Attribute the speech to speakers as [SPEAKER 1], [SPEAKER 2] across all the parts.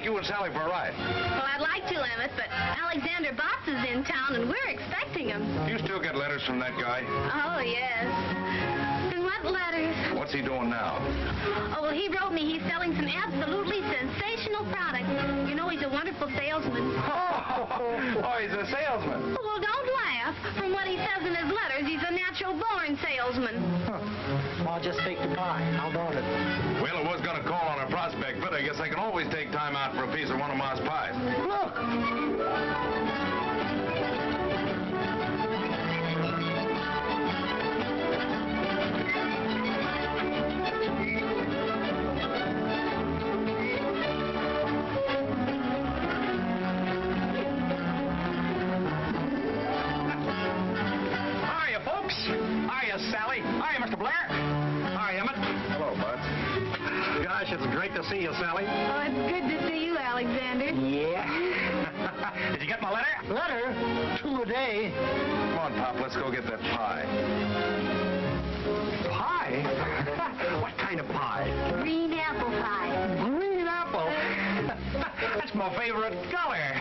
[SPEAKER 1] you and Sally for a ride.
[SPEAKER 2] Well, I'd like to, Emmett, but Alexander Botts is in town, and we're expecting him.
[SPEAKER 1] You still get letters from that guy?
[SPEAKER 2] Oh, yes. And what letters?
[SPEAKER 1] What's he doing now?
[SPEAKER 2] Oh, well, he wrote me he's selling some absolutely sensational products. You know, he's a wonderful salesman.
[SPEAKER 1] Oh, he's a salesman.
[SPEAKER 2] Well, don't laugh. From what he says in his letters, he's a natural-born salesman.
[SPEAKER 3] I'll just take the pie. How about it?
[SPEAKER 1] Well, I was going to call on a prospect, but I guess I can always take time out for a piece of one of Ma's pies.
[SPEAKER 3] Look.
[SPEAKER 4] Sally. Hi, Mr. Blair. Hi, Emmett.
[SPEAKER 1] Hello, Bud.
[SPEAKER 4] Gosh, it's great to see you, Sally.
[SPEAKER 2] Oh, it's good to see you, Alexander.
[SPEAKER 4] Yeah. Did you get my letter?
[SPEAKER 3] Letter? 2 a day.
[SPEAKER 1] Come on, Pop, let's go get that pie.
[SPEAKER 4] Pie? What kind of pie?
[SPEAKER 2] Green apple pie.
[SPEAKER 4] Green apple. That's my favorite color.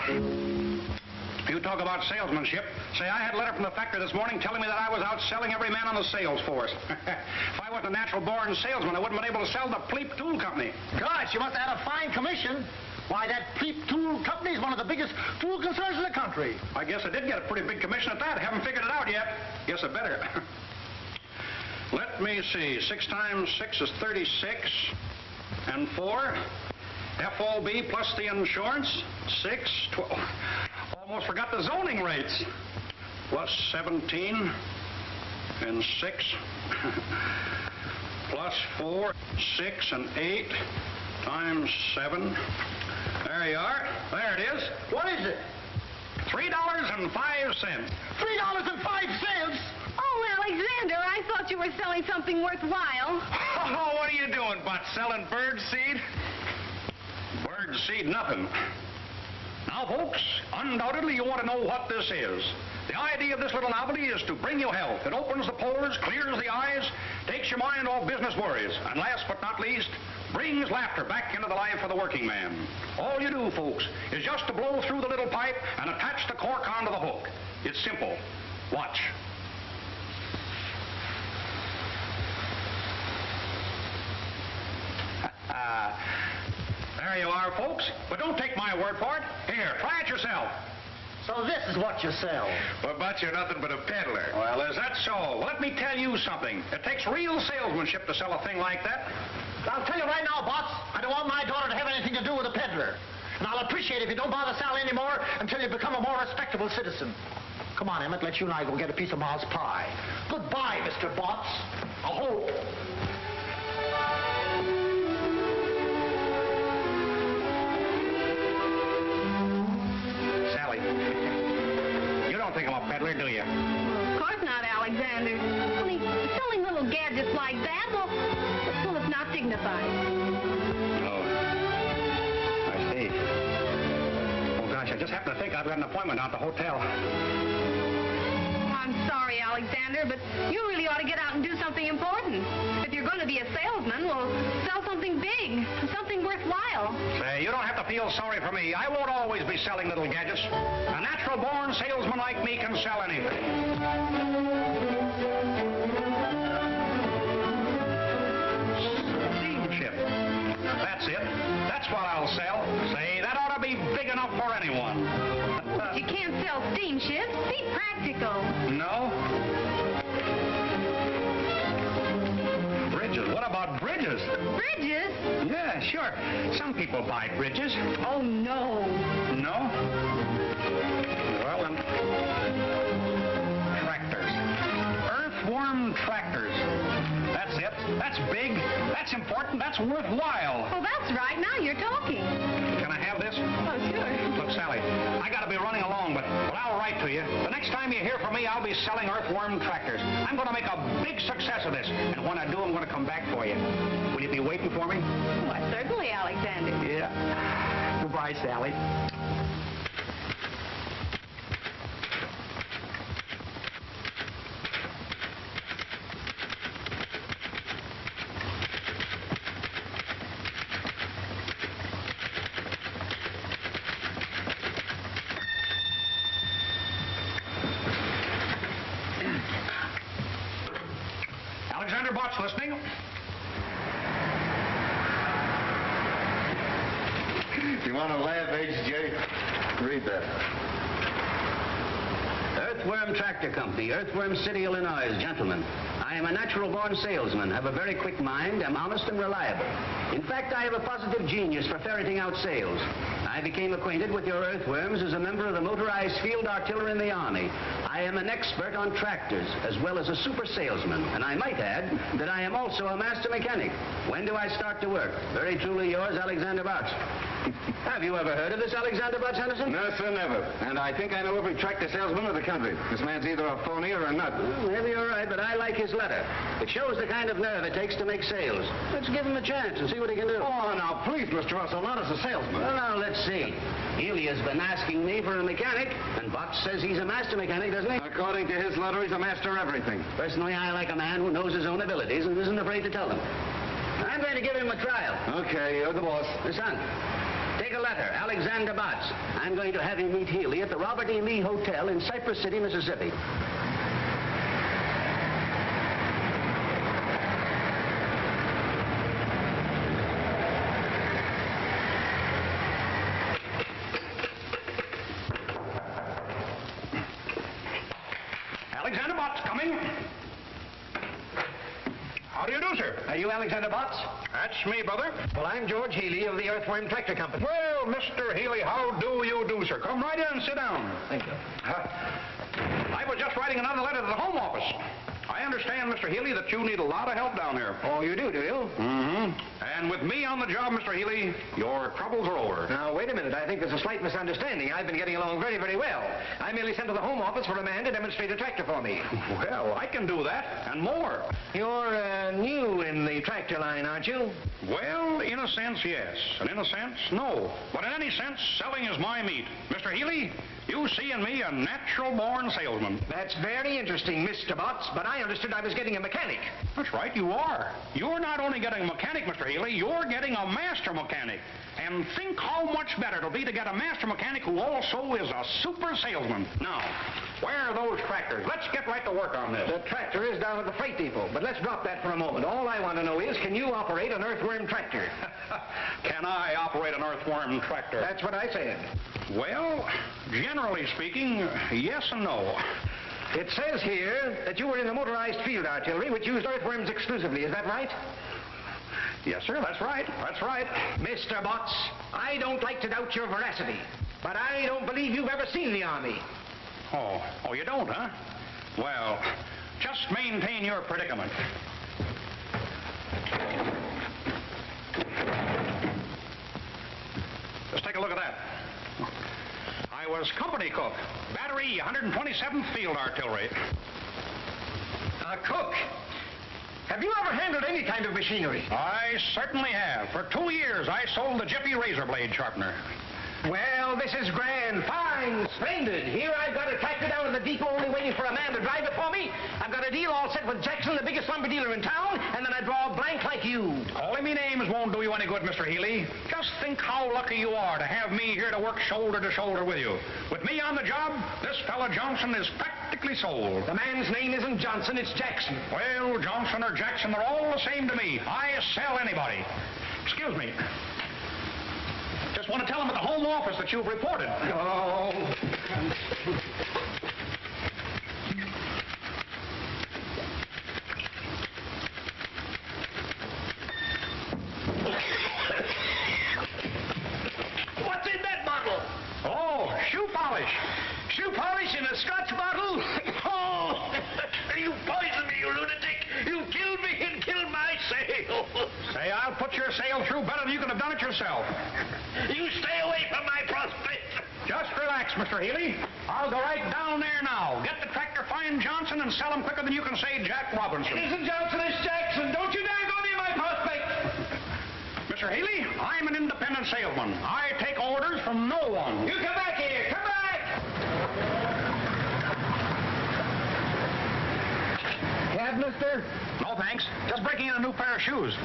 [SPEAKER 4] You talk about salesmanship. Say, I had a letter from the factory this morning telling me that I was outselling every man on the sales force. If I wasn't a natural-born salesman, I wouldn't have been able to sell the Pleep Tool Company.
[SPEAKER 3] Gosh, you must have had a fine commission. Why, that Pleep Tool Company is one of the biggest tool concerns in the country.
[SPEAKER 4] I guess I did get a pretty big commission at that. Haven't figured it out yet. Guess I better. Let me see. 6 times 6 is 36. And 4. FOB plus the insurance. 6, 12. Almost forgot the zoning rates. Plus 17 and 6 plus 4, 6 and 8 times 7. There you are. There it is.
[SPEAKER 3] What is it?
[SPEAKER 4] $3.05.
[SPEAKER 3] $3.05?
[SPEAKER 2] Oh, Alexander, I thought you were selling something worthwhile.
[SPEAKER 1] Oh, what are you doing, Bud? Selling bird seed?
[SPEAKER 4] Bird seed, nothing. Now, folks, undoubtedly you want to know what this is. The idea of this little novelty is to bring you health. It opens the pores, clears the eyes, takes your mind off business worries, and last but not least, brings laughter back into the life of the working man. All you do, folks, is just to blow through the little pipe and attach the cork onto the hook. It's simple. Watch. There you are, folks. But don't take my word for it. Here, try it yourself.
[SPEAKER 3] So this is what you sell.
[SPEAKER 1] Well, Bud, you're nothing but a peddler.
[SPEAKER 4] Well, is that so? Well, let me tell you something. It takes real salesmanship to sell a thing like that.
[SPEAKER 3] I'll tell you right now, boss, I don't want my daughter to have anything to do with a peddler. And I'll appreciate it if you don't bother Sally anymore until you become a more respectable citizen. Come on, Emmett, let you and I go get a piece of Ma's pie. Goodbye, Mr. Botts. I hope.
[SPEAKER 4] Sally, you don't think I'm a peddler, do you?
[SPEAKER 2] Of course not, Alexander. Only selling little gadgets like that, well, it's not dignified.
[SPEAKER 4] Oh, I see. Oh, gosh, I just happened to think I've got an appointment out at the hotel.
[SPEAKER 2] I'm sorry, Alexander, but you really ought to get out and do something important. If you're going to be a salesman, well, sell something big, something worthwhile.
[SPEAKER 4] Say, you don't have to feel sorry for me. I won't always be selling little gadgets. A natural-born salesman like me can sell anything. Steamship. That's it. That's what I'll sell. Say, that ought to be big enough for anyone.
[SPEAKER 2] You can't sell steamships. Be practical.
[SPEAKER 4] No? Bridges. What about bridges?
[SPEAKER 2] Bridges?
[SPEAKER 4] Yeah, sure. Some people buy bridges.
[SPEAKER 2] Oh, no.
[SPEAKER 4] No? Well, then... Tractors. Earthworm Tractors. That's it. That's big. That's important. That's worthwhile.
[SPEAKER 2] Well, that's right. Now you're talking.
[SPEAKER 4] Can I have this?
[SPEAKER 2] Oh, sure.
[SPEAKER 4] Look, Sally, I gotta be running along, but I'll write to you. The next time you hear from me, I'll be selling Earthworm Tractors. I'm gonna make a big success of this, and when I do, I'm gonna come back for you. Will you be waiting for me?
[SPEAKER 2] Why, certainly, Alexander.
[SPEAKER 4] Yeah. Goodbye, Sally. Alexander Botts listening.
[SPEAKER 1] You want to laugh, H.J.? Read that.
[SPEAKER 5] Earthworm Tractor Company, Earthworm City, Illinois. Gentlemen, I am a natural-born salesman, have a very quick mind, am honest and reliable. In fact, I have a positive genius for ferreting out sales. I became acquainted with your earthworms as a member of the motorized field artillery in the Army. I am an expert on tractors, as well as a super salesman, and I might add that I am also a master mechanic. When do I start to work? Very truly yours, Alexander Botts. Have you ever heard of this Alexander Botts, Henderson?
[SPEAKER 1] No, sir, never. And I think I know every tractor salesman in the country. This man's either a phony or a nut.
[SPEAKER 5] Well, maybe you're right, but I like his letter. It shows the kind of nerve it takes to make sales. Let's give him a chance and see what he can do.
[SPEAKER 1] Oh, now, please, Mr. Russell, not as a salesman.
[SPEAKER 5] Well, now, let's see. Healy has been asking me for a mechanic, and Botts says he's a master mechanic, doesn't he?
[SPEAKER 1] According to his letter, he's a master of everything.
[SPEAKER 5] Personally, I like a man who knows his own abilities and isn't afraid to tell them. I'm going to give him a trial.
[SPEAKER 1] Okay, you're the boss.
[SPEAKER 5] Son, take a letter, Alexander Botts. I'm going to have him meet Healy at the Robert E. Lee Hotel in Cypress City, Mississippi.
[SPEAKER 4] Alexander Botts coming. How do you do, sir?
[SPEAKER 3] Are you Alexander Botts?
[SPEAKER 4] That's me, brother.
[SPEAKER 3] Well, I'm George Healy of the Earthworm Tractor Company.
[SPEAKER 4] Well, Mr. Healy, how do you do, sir? Come right in and sit down.
[SPEAKER 3] Thank you.
[SPEAKER 4] I was just writing another letter to the Home Office. I understand, Mr. Healy, that you need a lot of help down there.
[SPEAKER 3] Oh, you do you?
[SPEAKER 4] Mm-hmm. And with me on the job, Mr. Healy, your troubles are over.
[SPEAKER 3] Now, wait a minute. I think there's a slight misunderstanding. I've been getting along very, very well. I merely sent to the Home Office for a man to demonstrate a tractor for me.
[SPEAKER 4] Well, I can do that, and more.
[SPEAKER 3] You're new in the tractor line, aren't you?
[SPEAKER 4] Well, in a sense, yes. And in a sense, no. But in any sense, selling is my meat. Mr. Healy, you see in me a natural-born salesman.
[SPEAKER 3] That's very interesting, Mr. Botts, but I understood I was getting a mechanic.
[SPEAKER 4] That's right, you are. You're not only getting a mechanic, Mr. Healy, you're getting a master mechanic. And think how much better it'll be to get a master mechanic who also is a super salesman. Now, where are those tractors? Let's get right to work on this.
[SPEAKER 3] The tractor is down at the freight depot, but let's drop that for a moment. All I want to know is, can you operate an earthworm tractor?
[SPEAKER 4] Can I operate an earthworm tractor?
[SPEAKER 3] That's what I said.
[SPEAKER 4] Well, generally speaking, yes and no.
[SPEAKER 3] It says here that you were in the motorized field artillery, which used earthworms exclusively. Is that right?
[SPEAKER 4] Yes, sir, that's right. That's right.
[SPEAKER 3] Mr. Botts, I don't like to doubt your veracity, but I don't believe you've ever seen the Army.
[SPEAKER 4] Oh, you don't, huh? Well, just maintain your predicament. Just take a look at that. I was company cook, battery 127th Field Artillery.
[SPEAKER 3] A cook? Have you ever handled any kind of machinery?
[SPEAKER 4] I certainly have. For 2 years, I sold the Jiffy razor blade sharpener.
[SPEAKER 3] Well, this is grand, fine, splendid. Here I've got a tractor down at the depot only waiting for a man to drive it for me. I've got a deal all set with Jackson, the biggest lumber dealer in town, and then I draw a blank like you.
[SPEAKER 4] Calling me names won't do you any good, Mr. Healy. Just think how lucky you are to have me here to work shoulder to shoulder with you. With me on the job, this fella Johnson is practically sold.
[SPEAKER 3] The man's name isn't Johnson, it's Jackson.
[SPEAKER 4] Well, Johnson or Jackson, they're all the same to me. I sell anybody. Excuse me. Just want to tell them at the Home Office that you've reported.
[SPEAKER 3] Oh. What's in that bottle?
[SPEAKER 4] Oh, shoe polish.
[SPEAKER 3] Shoe polish in a Scotch bottle? Oh! You poisoned me, you lunatic! You killed me and killed my sale!
[SPEAKER 4] Say, I'll put your sale through better than you could have done it yourself.
[SPEAKER 3] You stay away from my prospect!
[SPEAKER 4] Just relax, Mr. Healy. I'll go right down there now. Get the tractor, find Johnson, and sell him quicker than you can say Jack Robinson.
[SPEAKER 3] It isn't Johnson, it's Jackson! Don't you dare go near my prospect!
[SPEAKER 4] Mr. Healy, I'm an independent salesman. I take orders from no one.
[SPEAKER 3] You come back here! Come back! Cab, mister?
[SPEAKER 4] No, thanks. Just breaking in a new pair of shoes.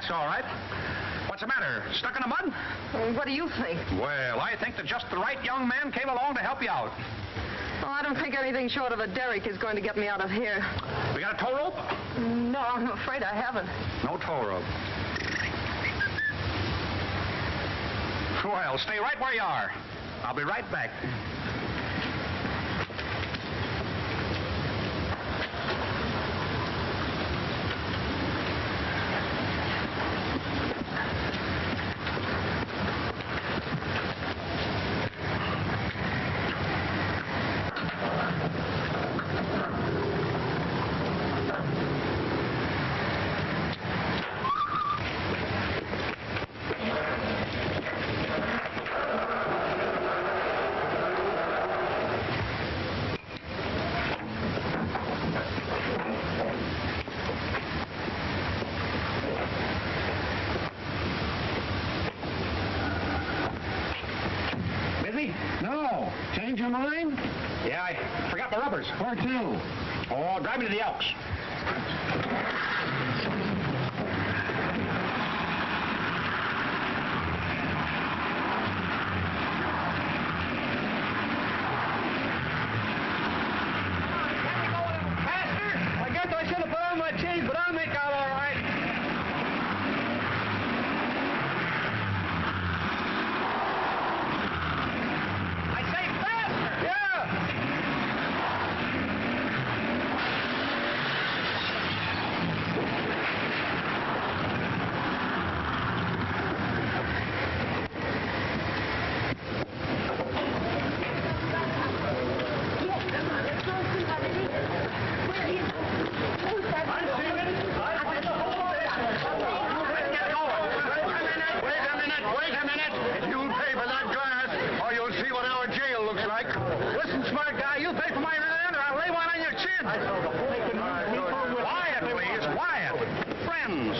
[SPEAKER 4] that's all right. What's the matter? Stuck in the mud?
[SPEAKER 2] What do you think?
[SPEAKER 4] Well, I think that just the right young man came along to help you out.
[SPEAKER 2] Oh, I don't think anything short of a derrick is going to get me out of here.
[SPEAKER 4] We got a tow rope?
[SPEAKER 2] No, I'm afraid I haven't.
[SPEAKER 4] No tow rope. Well, stay right where you are. I'll be right back.
[SPEAKER 3] No. Change your mind?
[SPEAKER 4] Yeah, I forgot my rubbers.
[SPEAKER 3] Where to?
[SPEAKER 4] Oh, drive me to the Elks.
[SPEAKER 3] I guess I should have put on my chains, but I'll make out all right.
[SPEAKER 4] I say faster!
[SPEAKER 3] Yeah!
[SPEAKER 4] Wait a minute!
[SPEAKER 3] You'll pay for that glass, or you'll see what our jail looks like. Listen, smart guy, you pay for my rear end, or I'll lay one on your chin.
[SPEAKER 4] Quiet, please, quiet. Friends,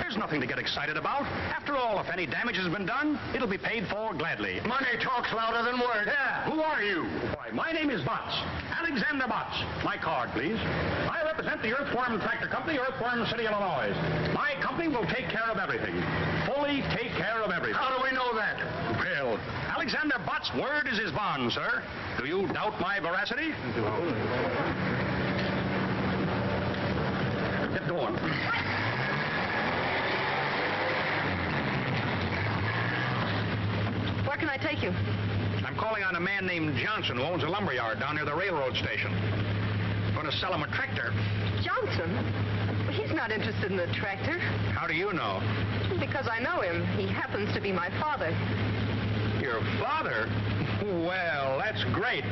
[SPEAKER 4] there's nothing to get excited about. After all, if any damage has been done, it'll be paid for gladly.
[SPEAKER 3] Money talks louder than words.
[SPEAKER 4] Yeah, who are you? Why, my name is Botts. Alexander Botts. My card, please. I represent the Earthworm Tractor Company, Earthworm City, Illinois. My company will take care of everything. Fully take care of everything.
[SPEAKER 3] How do we know that?
[SPEAKER 4] Well, Alexander Botts' word is his bond, sir. Do you doubt my veracity? Get going.
[SPEAKER 2] Where can I take you?
[SPEAKER 4] I'm calling on a man named Johnson who owns a lumber yard down near the railroad station. I'm going to sell him a tractor.
[SPEAKER 2] Johnson? He's not interested in the tractor.
[SPEAKER 4] How do you know?
[SPEAKER 2] Because I know him. He happens to be my father.
[SPEAKER 4] Your father? Well, that's great.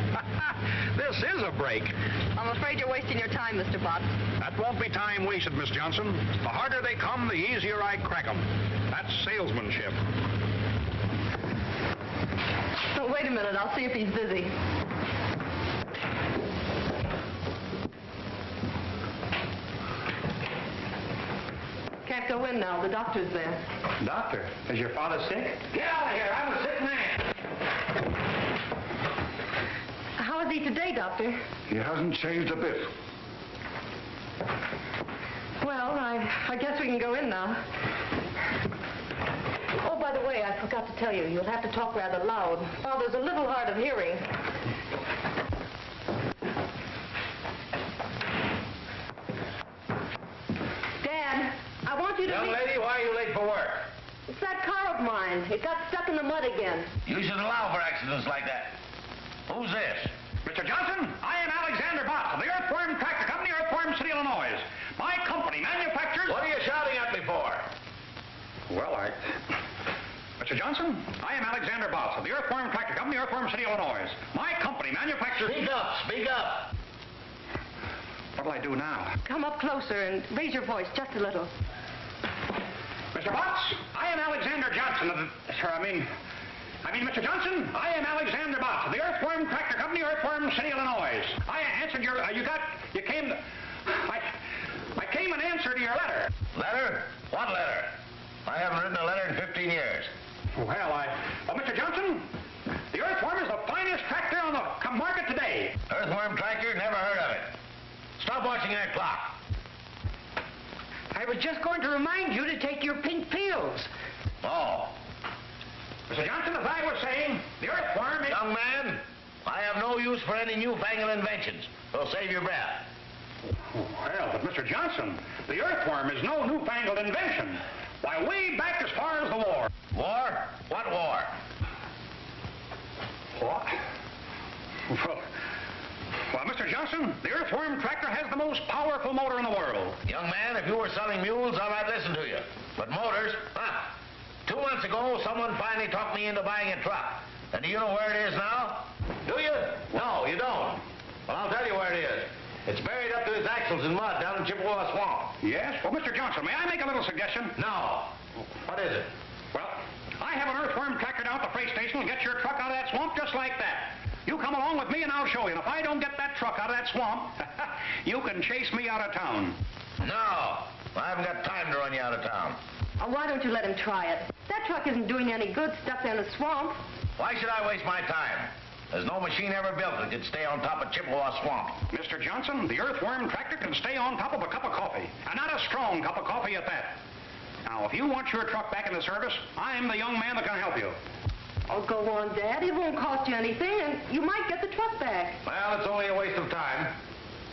[SPEAKER 4] This is a break.
[SPEAKER 2] I'm afraid you're wasting your time, Mr. Botts.
[SPEAKER 4] That won't be time wasted, Miss Johnson. The harder they come, the easier I crack them. That's salesmanship.
[SPEAKER 2] Oh, wait a minute. I'll see if he's busy. Can't go in now. The doctor's there.
[SPEAKER 5] Doctor, is your father sick?
[SPEAKER 3] Get out of here. I'm a sick man.
[SPEAKER 2] How is he today, Doctor?
[SPEAKER 1] He hasn't changed a bit.
[SPEAKER 2] Well, I guess we can go in now. Oh, by the way, I forgot to tell you, you'll have to talk rather loud. Father's a little hard of hearing. Dad, I want you to...
[SPEAKER 3] Young lady, why are you late for work?
[SPEAKER 2] It's that car of mine. It got stuck in the mud again.
[SPEAKER 3] You shouldn't allow for accidents like that. Who's this?
[SPEAKER 4] Mr. Johnson, I am Alexander Botts of the Earthworm Tractor Company, Earthworm City, Illinois. My company manufactures...
[SPEAKER 3] What are you shouting at me for?
[SPEAKER 4] Well, Mr. Johnson, I am Alexander Botts of the Earthworm Tractor Company, Earthworm City, Illinois. My company manufactures...
[SPEAKER 3] Speak up, speak up.
[SPEAKER 4] What'll I do now?
[SPEAKER 2] Come up closer and raise your voice just a little.
[SPEAKER 4] Mr. Botts, I am Alexander Johnson of the... Mr. Johnson, I am Alexander Botts of the Earthworm Tractor Company, Earthworm City, Illinois. I answered your... I came in answer to your letter.
[SPEAKER 3] Letter? What letter? I haven't written a letter in 15 years.
[SPEAKER 4] Well, Mr. Johnson, the Earthworm is the finest tractor on the market today.
[SPEAKER 3] Earthworm tractor? Never heard of it. Stop watching that clock. I was just going to remind you to take your pink pills.
[SPEAKER 4] Oh. Mr. Johnson, as I was saying, the earthworm is...
[SPEAKER 6] Young man, I have no use for any newfangled inventions. So save your breath.
[SPEAKER 4] Well, but Mr. Johnson, the earthworm is no newfangled invention. Why, way back as far as the war.
[SPEAKER 6] War? What war?
[SPEAKER 4] What? Well, Mr. Johnson, the Earthworm Tractor has the most powerful motor in the world.
[SPEAKER 6] Young man, if you were selling mules, I might listen to you. But motors, 2 months ago, someone finally talked me into buying a truck. And do you know where it is now? Do you? No, you don't. Well, I'll tell you where it is. It's buried up to its axles in mud down in Chippewa Swamp.
[SPEAKER 4] Yes? Well, Mr. Johnson, may I make a little suggestion?
[SPEAKER 6] No. What is it?
[SPEAKER 4] Well, I have an Earthworm Tractor down at the freight station and get your truck out of that swamp just like that. You come along with me and I'll show you. And if I don't get that truck out of that swamp, you can chase me out of town.
[SPEAKER 6] No. I haven't got time to run you out of town.
[SPEAKER 2] Oh, why don't you let him try it? That truck isn't doing any good stuck there in the swamp.
[SPEAKER 6] Why should I waste my time? There's no machine ever built that could stay on top of Chippewa Swamp.
[SPEAKER 4] Mr. Johnson, the Earthworm Tractor can stay on top of a cup of coffee. And not a strong cup of coffee at that. Now, if you want your truck back in the service, I'm the young man that can help you.
[SPEAKER 2] Oh, go on, Dad. It won't cost you anything, and you might get the truck back.
[SPEAKER 6] Well, it's only a waste of time.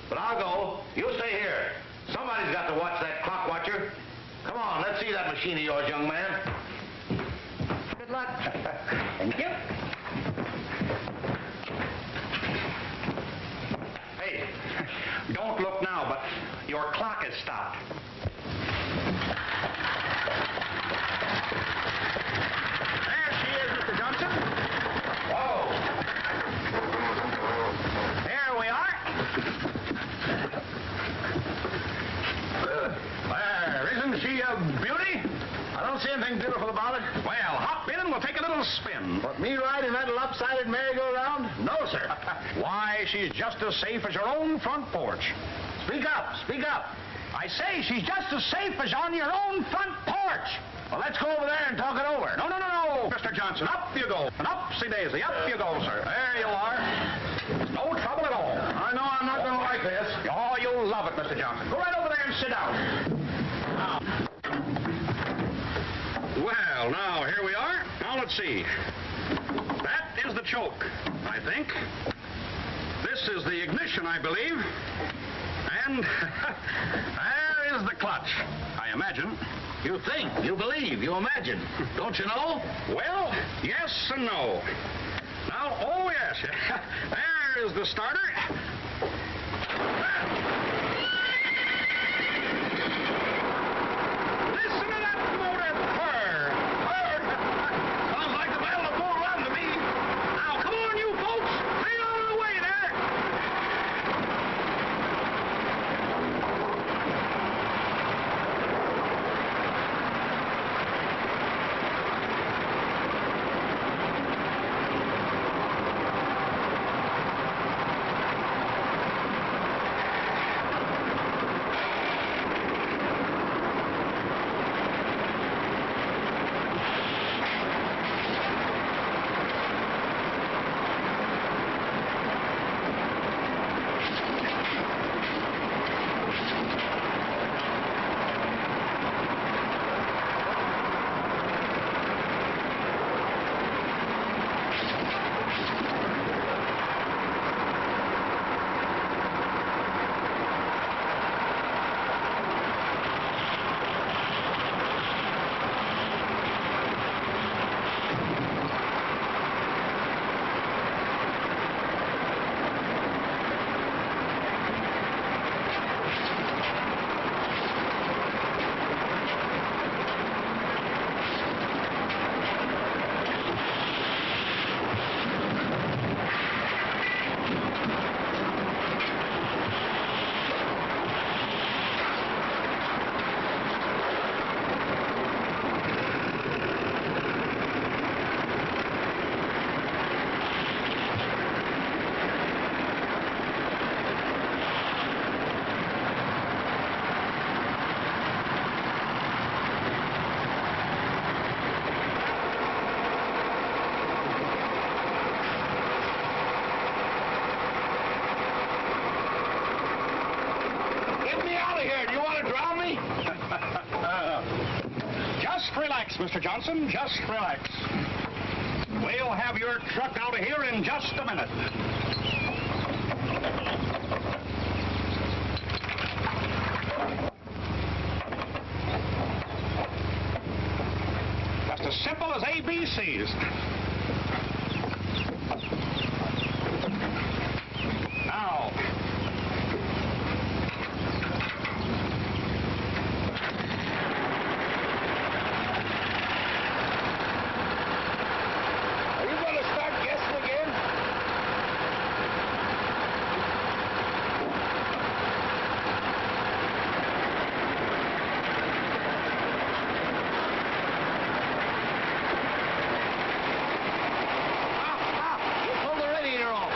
[SPEAKER 6] But I'll go. You stay here. Somebody's got to watch that clock watcher. Come on, let's see that machine of yours, young man.
[SPEAKER 2] Good luck.
[SPEAKER 3] Thank you.
[SPEAKER 4] Hey, don't look now, but your clock is stopped. There she is, Mr. Johnson.
[SPEAKER 6] Whoa.
[SPEAKER 4] There we are.
[SPEAKER 6] There, isn't she a beauty? I don't see anything beautiful about it.
[SPEAKER 4] Well, hop in and we'll take a little spin.
[SPEAKER 6] But me riding that lopsided merry-go-round? No, sir.
[SPEAKER 4] Why, she's just as safe as your own front porch.
[SPEAKER 6] Speak up, speak up.
[SPEAKER 4] I say she's just as safe as on your own front porch.
[SPEAKER 6] Well, let's go over there and talk it over.
[SPEAKER 4] No, Mr. Johnson. Up you go. And upsy-daisy. Up you go, sir. There you are. No trouble at all.
[SPEAKER 6] I know I'm not going to like this.
[SPEAKER 4] Oh, you'll love it, Mr. Johnson. Go right over there and sit down. Well, now, here we are. Now, let's see. That is the choke, I think. This is the ignition, I believe. And there is the clutch, I imagine.
[SPEAKER 6] You think, you believe, you imagine. Don't you know?
[SPEAKER 4] Well, yes and no. Now, oh, yes. There is the starter. Listen to that motor purr. Purr. Sounds like the Battle of Bull Run to me. Now, come on, you folks. Clear out of the way there. Mr. Johnson. Just relax. We'll have your truck out of here in just a minute. Just as simple as ABCs. Now.
[SPEAKER 1] Are you going to start guessing again?
[SPEAKER 3] Pull the radiator off.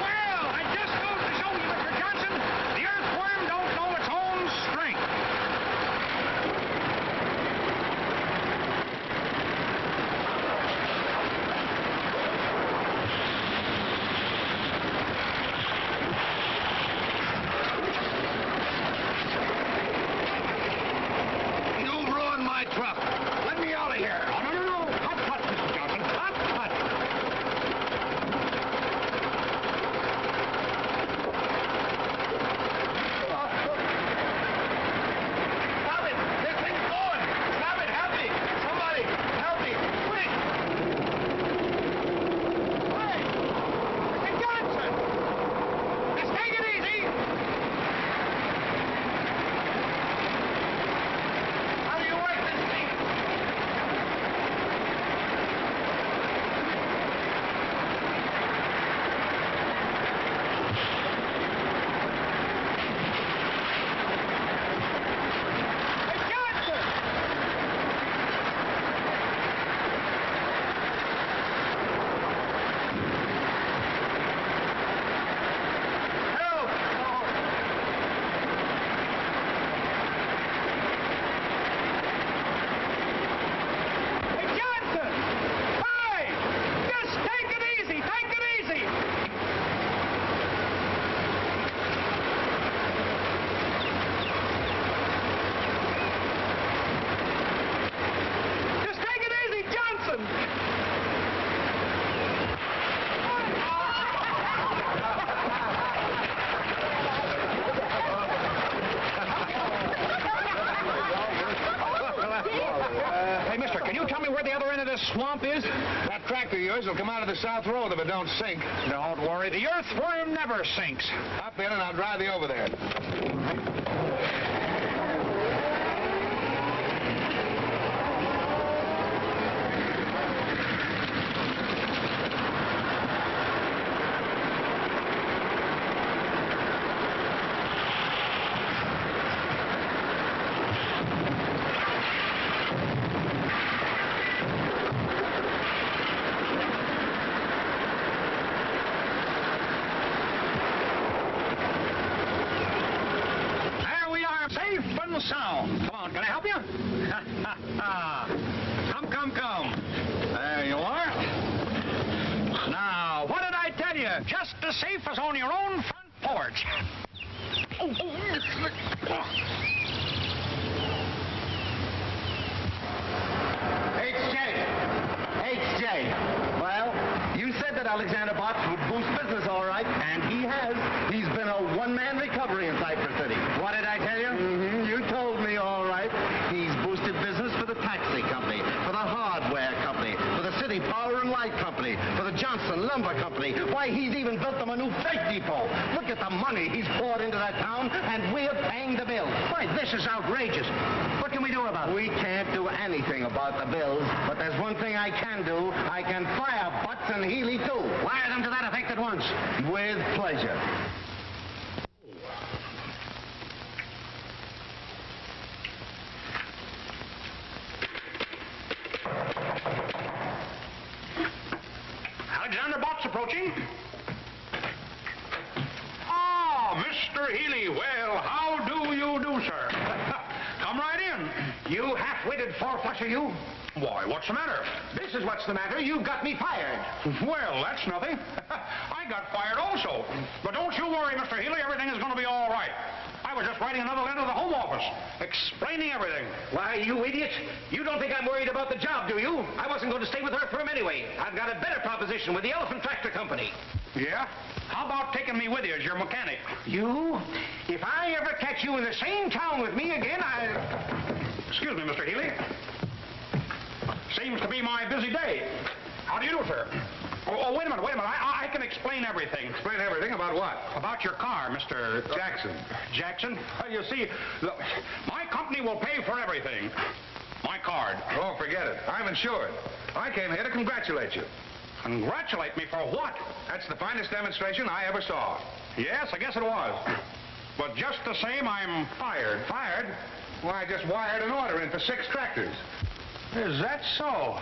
[SPEAKER 4] Well, I just goes to show you, Mr. Johnson, the earthworm don't know its own strength.
[SPEAKER 1] You ruined my truck. Let me out of here.
[SPEAKER 4] No. Hot, Mr. Johnson. Hot.
[SPEAKER 1] Stop it! This thing's going! Stop it! Help me! Somebody! Help me! Quick!
[SPEAKER 4] Hey! Mr. Johnson! Just take it easy.
[SPEAKER 1] How do you work this thing?
[SPEAKER 4] Hey, Johnson!
[SPEAKER 1] Help!
[SPEAKER 4] Hey, Johnson! Hey! Just take it easy! Take it easy! Just take it easy, Johnson! Hey, mister, can you tell me where the other end of this swamp is?
[SPEAKER 1] That tractor of yours will come out of the south road if it don't sink.
[SPEAKER 4] Don't worry, the earthworm never sinks.
[SPEAKER 1] Hop in and I'll drive you over there.
[SPEAKER 4] There we are, safe and sound. Come on, can I help you? Come. There you are. Now, what did I tell you? Just as safe as on your own front porch.
[SPEAKER 3] H.J. Well, you said that Alexander Botts would boost business all right, and he has. He's been a one-man recovery in Cypress City. What did I tell you? You told me all right. He's boosted business for the taxi company, for the hardware company, for the city power and light company, for the Johnson Lumber Company. Why, he's even built them a new freight depot. Look at the money he's poured into that town, and we're paying the bills. Why, this is outrageous. What can we do about it? We can't do anything about the bills, but there's one thing I can do. I can fire Butts and Healy, too. Wire them to that effect at once. With pleasure.
[SPEAKER 4] Alexander Botts approaching. Ah, Mr. Healy. Well, how do you do, sir? Come right in.
[SPEAKER 3] You half-witted four-flusher, you.
[SPEAKER 4] Why, what's the matter?
[SPEAKER 3] This is what's the matter. You've got me fired.
[SPEAKER 4] Well, that's nothing. I got fired also. But don't you worry, Mr. Healy. Everything is going to be all right. I was just writing another letter to the Home Office, explaining everything.
[SPEAKER 5] Why, you idiot. You don't think I'm worried about the job, do you? I wasn't going to stay with Earthworm anyway. I've got a better proposition with the Elephant Tractor Company.
[SPEAKER 4] Yeah? How about taking me with you as your mechanic?
[SPEAKER 5] You? If I ever catch you in the same town with me again,
[SPEAKER 4] Excuse me, Mr. Healy. Seems to be my busy day. How do you do, sir? Oh, wait a minute. I can explain everything.
[SPEAKER 1] Explain everything about what?
[SPEAKER 4] About your car, Mr.
[SPEAKER 1] Jackson.
[SPEAKER 4] Jackson? Well, you see, my company will pay for everything. My card.
[SPEAKER 1] Oh, forget it. I'm insured. I came here to congratulate you.
[SPEAKER 4] Congratulate me for what?
[SPEAKER 1] That's the finest demonstration I ever saw.
[SPEAKER 4] Yes, I guess it was. But just the same, I'm fired.
[SPEAKER 1] Fired? Why, I just wired an order in for 6 tractors.
[SPEAKER 4] Is that so?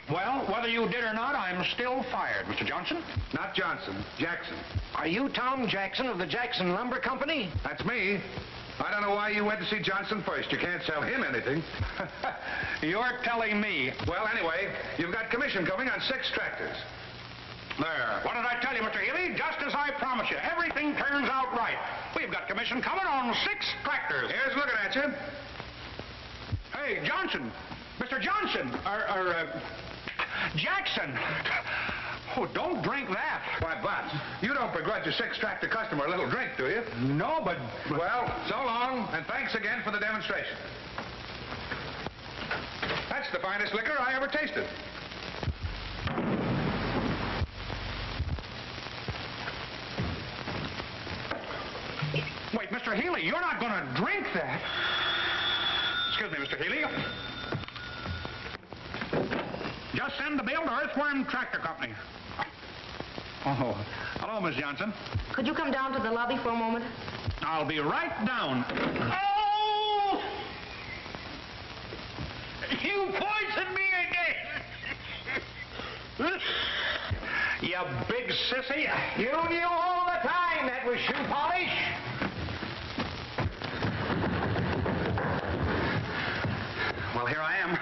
[SPEAKER 4] Well, whether you did or not, I'm still fired, Mr. Johnson.
[SPEAKER 1] Not Johnson, Jackson.
[SPEAKER 5] Are you Tom Jackson of the Jackson Lumber Company?
[SPEAKER 1] That's me. I don't know why you went to see Johnson first. You can't sell him anything.
[SPEAKER 4] You're telling me.
[SPEAKER 1] Well, anyway, you've got commission coming on 6 tractors.
[SPEAKER 4] There. What did I tell you, Mr. Healy? Just as I promised you. Everything turns out right. We've got commission coming on 6 tractors.
[SPEAKER 1] Here's looking at you.
[SPEAKER 4] Hey, Johnson. Mr. Johnson. Jackson. Oh, don't drink that.
[SPEAKER 1] Why, Butts, you don't begrudge a 6 tractor customer a little drink, do you?
[SPEAKER 4] No, but...
[SPEAKER 1] Well, so long, and thanks again for the demonstration. That's the finest liquor I ever tasted.
[SPEAKER 4] Wait, Mr. Healy, you're not going to drink that. Excuse me, Mr. Healy. Just send the bill to Earthworm Tractor Company. Oh, hello, Miss Johnson.
[SPEAKER 2] Could you come down to the lobby for a moment?
[SPEAKER 4] I'll be right down. Oh! You poisoned me again! You big sissy.
[SPEAKER 5] You knew all the time that was shoe polish.
[SPEAKER 4] Well, here I am.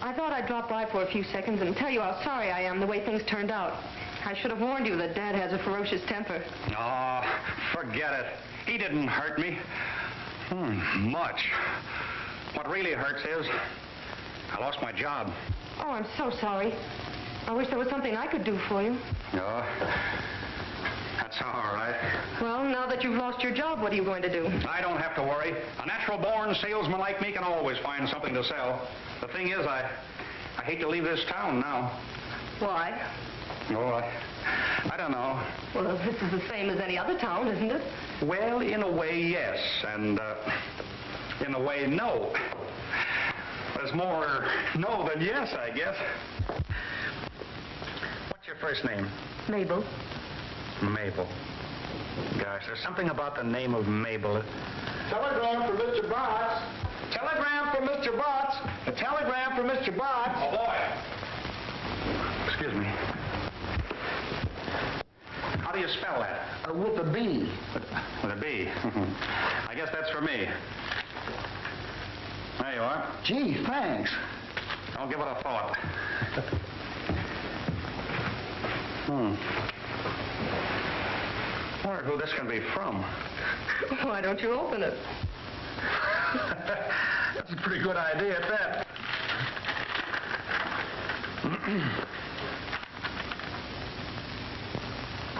[SPEAKER 2] I thought I'd drop by for a few seconds and tell you how sorry I am the way things turned out. I should have warned you that Dad has a ferocious temper.
[SPEAKER 4] Oh, forget it. He didn't hurt me. Much. What really hurts is I lost my job.
[SPEAKER 2] Oh, I'm so sorry. I wish there was something I could do for you.
[SPEAKER 4] Oh, that's all right.
[SPEAKER 2] Well, now that you've lost your job, what are you going to do?
[SPEAKER 4] I don't have to worry. A natural-born salesman like me can always find something to sell. The thing is, I hate to leave this town now.
[SPEAKER 2] Why?
[SPEAKER 4] Oh, I don't know.
[SPEAKER 2] Well, this is the same as any other town, isn't it?
[SPEAKER 4] Well, in a way, yes, and in a way, no. There's more no than yes, I guess. What's your first name?
[SPEAKER 2] Mabel.
[SPEAKER 4] Mabel. Gosh, there's something about the name of Mabel.
[SPEAKER 3] Telegram for Mr. Botts. Telegram for Mr. Botts. A telegram for Mr. Botts.
[SPEAKER 4] Oh, boy. Excuse me. How do you spell that?
[SPEAKER 3] With a B.
[SPEAKER 4] With a B. I guess that's for me. There you are.
[SPEAKER 3] Gee, thanks.
[SPEAKER 4] Don't give it a thought. I wonder who this can be from.
[SPEAKER 2] Why don't you open it?
[SPEAKER 4] That's a pretty good idea at that.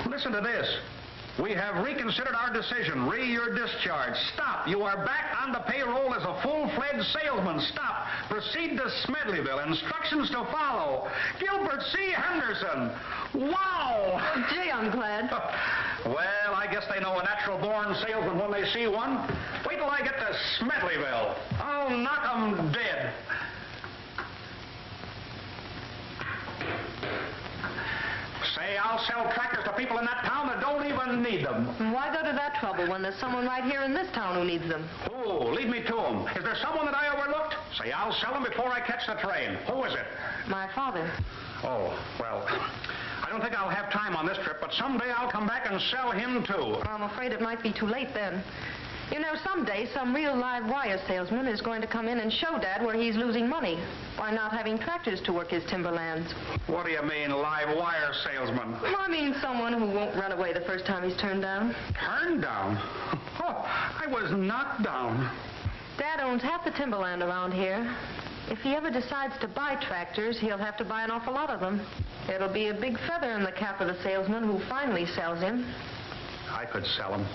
[SPEAKER 4] Listen to this. We have reconsidered our decision. Your discharge. Stop. You are back on the payroll as a full-fledged salesman. Stop. Proceed to Smedleyville. Instructions to follow. Gilbert C. Henderson. Wow.
[SPEAKER 2] Oh, gee, I'm glad.
[SPEAKER 4] Well, I guess they know a natural-born salesman when they see one. Wait till I get to Smedleyville. I'll knock 'em dead. Say, I'll sell tractors to people in that town that don't even need them.
[SPEAKER 2] Why go to that trouble when there's someone right here in this town who needs them?
[SPEAKER 4] Oh, lead me to them. Is there someone that I overlooked? Say, I'll sell them before I catch the train. Who is it?
[SPEAKER 2] My father.
[SPEAKER 4] Oh, well, I don't think I'll have time on this trip, but someday I'll come back and sell him, too.
[SPEAKER 2] I'm afraid it might be too late then. You know, someday some real live wire salesman is going to come in and show Dad where he's losing money by not having tractors to work his timberlands.
[SPEAKER 4] What do you mean, live wire salesman?
[SPEAKER 2] Well, I mean someone who won't run away the first time he's turned down.
[SPEAKER 4] Turned down? Oh, I was knocked down.
[SPEAKER 2] Dad owns half the timberland around here. If he ever decides to buy tractors, he'll have to buy an awful lot of them. It'll be a big feather in the cap of the salesman who finally sells him.
[SPEAKER 4] I could sell them.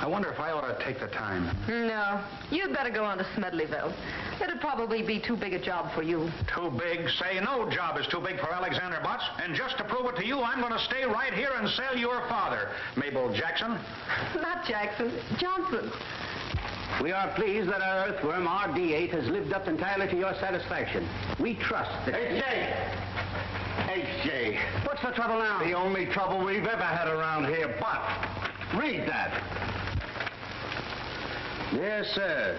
[SPEAKER 4] I wonder if I ought to take the time.
[SPEAKER 2] No, you'd better go on to Smedleyville. It'd probably be too big a job for you.
[SPEAKER 4] Too big? Say no job is too big for Alexander Butts. And just to prove it to you, I'm going to stay right here and sell your father, Mabel Jackson.
[SPEAKER 2] Not Jackson, Johnson.
[SPEAKER 5] We are pleased that our earthworm, RD8, has lived up entirely to your satisfaction. We trust that...
[SPEAKER 6] H.J.
[SPEAKER 5] What's the trouble now?
[SPEAKER 6] The only trouble we've ever had around here, but read that.
[SPEAKER 5] Yes, sir.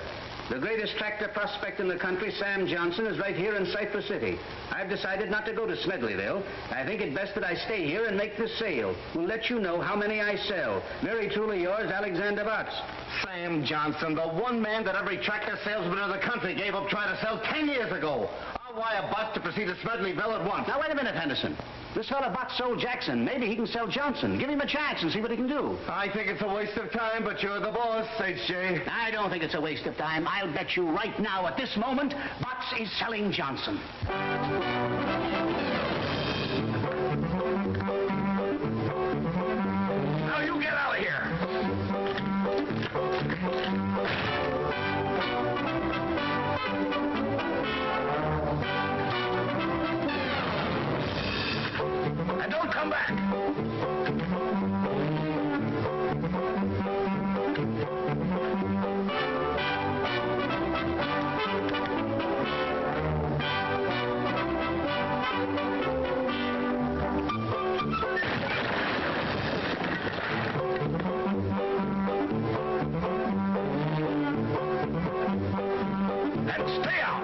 [SPEAKER 5] The greatest tractor prospect in the country, Sam Johnson, is right here in Cypress City. I've decided not to go to Smedleyville. I think it best that I stay here and make this sale. We'll let you know how many I sell. Very truly yours, Alexander Butts.
[SPEAKER 6] Sam Johnson, the one man that every tractor salesman in the country gave up trying to sell 10 years ago. I'll wire Butts to proceed to Smedleyville at once.
[SPEAKER 5] Now, wait a minute, Henderson. This fella Butts sold Jackson. Maybe he can sell Johnson. Give him a chance and see what he can do.
[SPEAKER 6] I think it's a waste of time, but you're the boss, H.J.
[SPEAKER 5] I don't think it's a waste of time. I'll bet you right now, at this moment, Butts is selling Johnson.
[SPEAKER 4] Now you get out of here.
[SPEAKER 6] And don't come back. And stay out.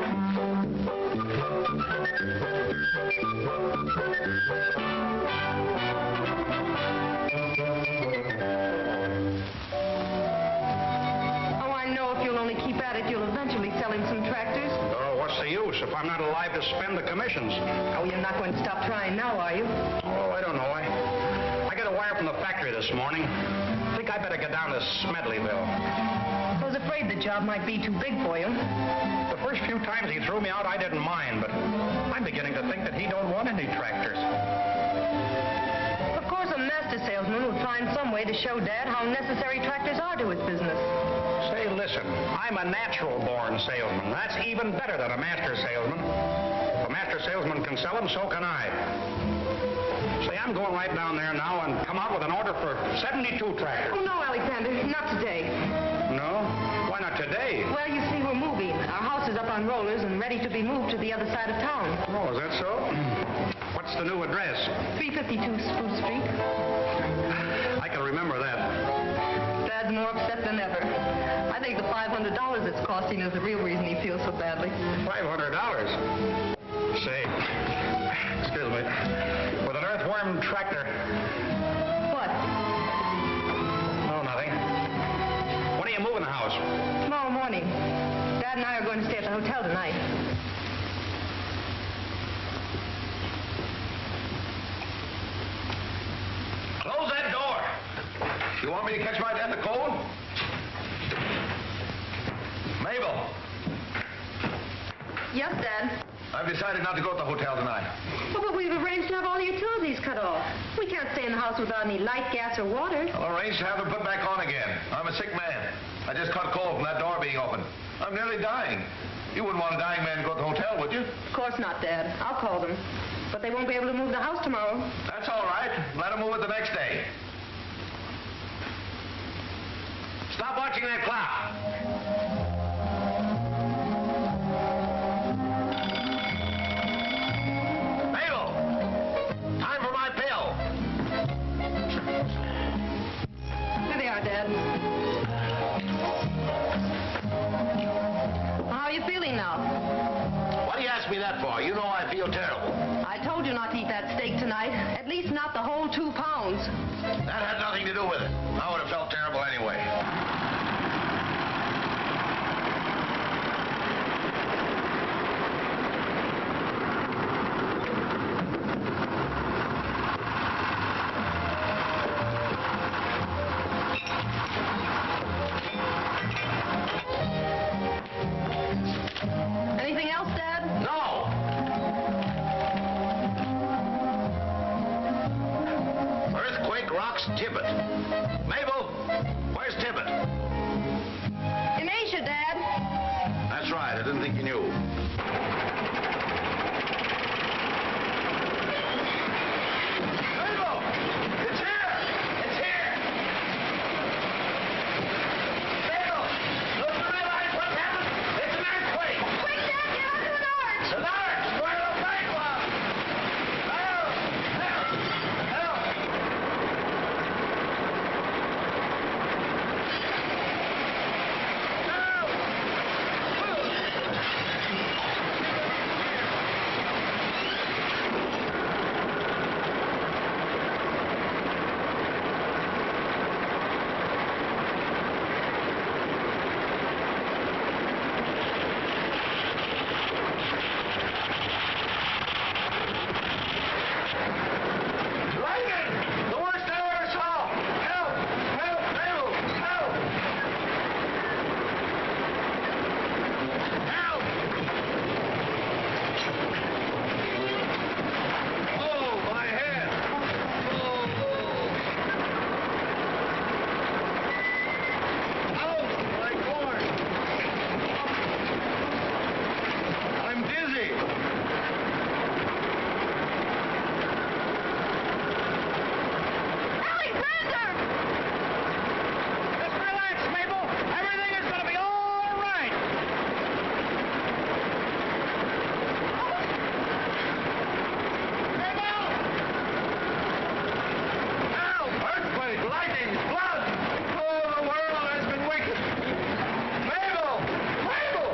[SPEAKER 2] Oh, I know if you'll only keep at it, you'll eventually sell him some tractors.
[SPEAKER 4] Oh, what's the use if I'm not alive to spend the commissions?
[SPEAKER 2] Oh, you're not going to stop trying now, are you?
[SPEAKER 4] Oh, I don't know. I got a wire from the factory this morning. I think I better get down to Smedleyville.
[SPEAKER 2] I was afraid the job might be too big for you.
[SPEAKER 4] The first few times he threw me out, I didn't mind, but I'm beginning to think that he don't want any tractors.
[SPEAKER 2] Of course, a master salesman would find some way to show Dad how necessary tractors are to his business.
[SPEAKER 4] Say, listen, I'm a natural-born salesman. That's even better than a master salesman. If a master salesman can sell them, so can I. Say, I'm going right down there now and come out with an order for 72 tractors.
[SPEAKER 2] Oh, no, Alexander, not today.
[SPEAKER 4] No? Why not today?
[SPEAKER 2] Well, you see, we're moving. Our house is up on rollers and ready to be moved to the other side of town.
[SPEAKER 4] Oh, is that so? What's the new address?
[SPEAKER 2] 352 Spruce Street.
[SPEAKER 4] I can remember that.
[SPEAKER 2] Dad's more upset than ever. I think the $500 it's costing is the real reason he feels so badly.
[SPEAKER 4] $500? Say, excuse me, with an earthworm tractor.
[SPEAKER 2] What?
[SPEAKER 4] Oh, nothing. When are you moving the house?
[SPEAKER 2] Tomorrow morning. Dad and I are going to stay at the hotel tonight.
[SPEAKER 6] Close that door. You want me to catch my death of cold? Mabel,
[SPEAKER 2] Yes, Dad.
[SPEAKER 6] I've decided not to go to the hotel tonight.
[SPEAKER 2] Oh, but we've arranged to have all the utilities cut off. We can't stay in the house without any light, gas, or water.
[SPEAKER 6] I'll arrange to have them put back on again. I'm a sick man. I just caught cold from that door being open. I'm nearly dying. You wouldn't want a dying man to go to the hotel, would you?
[SPEAKER 2] Of course not, Dad. I'll call them. But they won't be able to move the house tomorrow.
[SPEAKER 6] That's all right. Let them move it the next day. Stop watching that clock. Mabel! Time for my pill.
[SPEAKER 2] Here they are, Dad. How are you feeling now?
[SPEAKER 6] What do you ask me that for? You know I feel terrible.
[SPEAKER 2] I told you not to eat that steak tonight. At least not the whole 2 pounds.
[SPEAKER 6] That had nothing to do with it. I would have felt terrible anyway. rocks Tibbet. Mabel, where's Tibbet?
[SPEAKER 2] In Asia, Dad.
[SPEAKER 6] That's right. I didn't think you knew. Mabel! It's here! It's here! Mabel! Don't you realize what's happened? It's an earthquake!
[SPEAKER 2] Quick, Dad, get onto an arch.
[SPEAKER 6] An arch! Where the bank was! Help! Help! Help! Lightning! The worst I ever saw! Help! Help! Mabel! Help! Help! Oh, my head! Oh! Ouch! My corn! I'm dizzy!
[SPEAKER 2] Alexander!
[SPEAKER 3] Just relax, Mabel. Everything is going to be all right. Mabel!
[SPEAKER 6] Help! Earthquake! Lightning! Flood! Oh, the world has been wicked! Mabel! Mabel!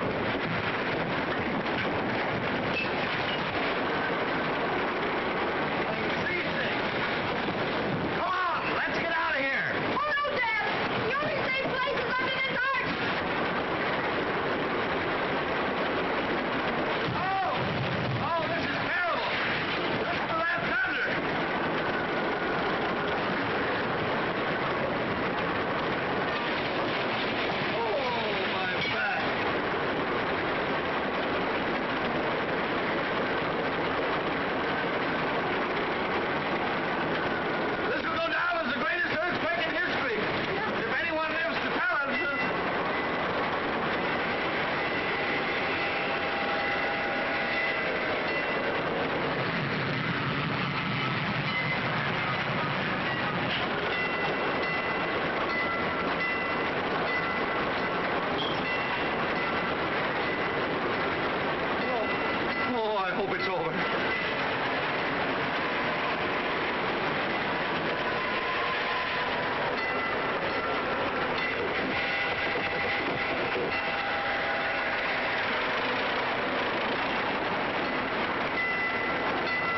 [SPEAKER 6] I'm freezing! Come on! Let's get out of here!
[SPEAKER 2] Oh, no, Dad. The only safe place is under this arch.
[SPEAKER 6] Oh! Oh, this is terrible! Listen to that thunder! Oh, my back! This will go down as the greatest earthquake in history. If anyone lives to tell us. Oh, I hope it's over.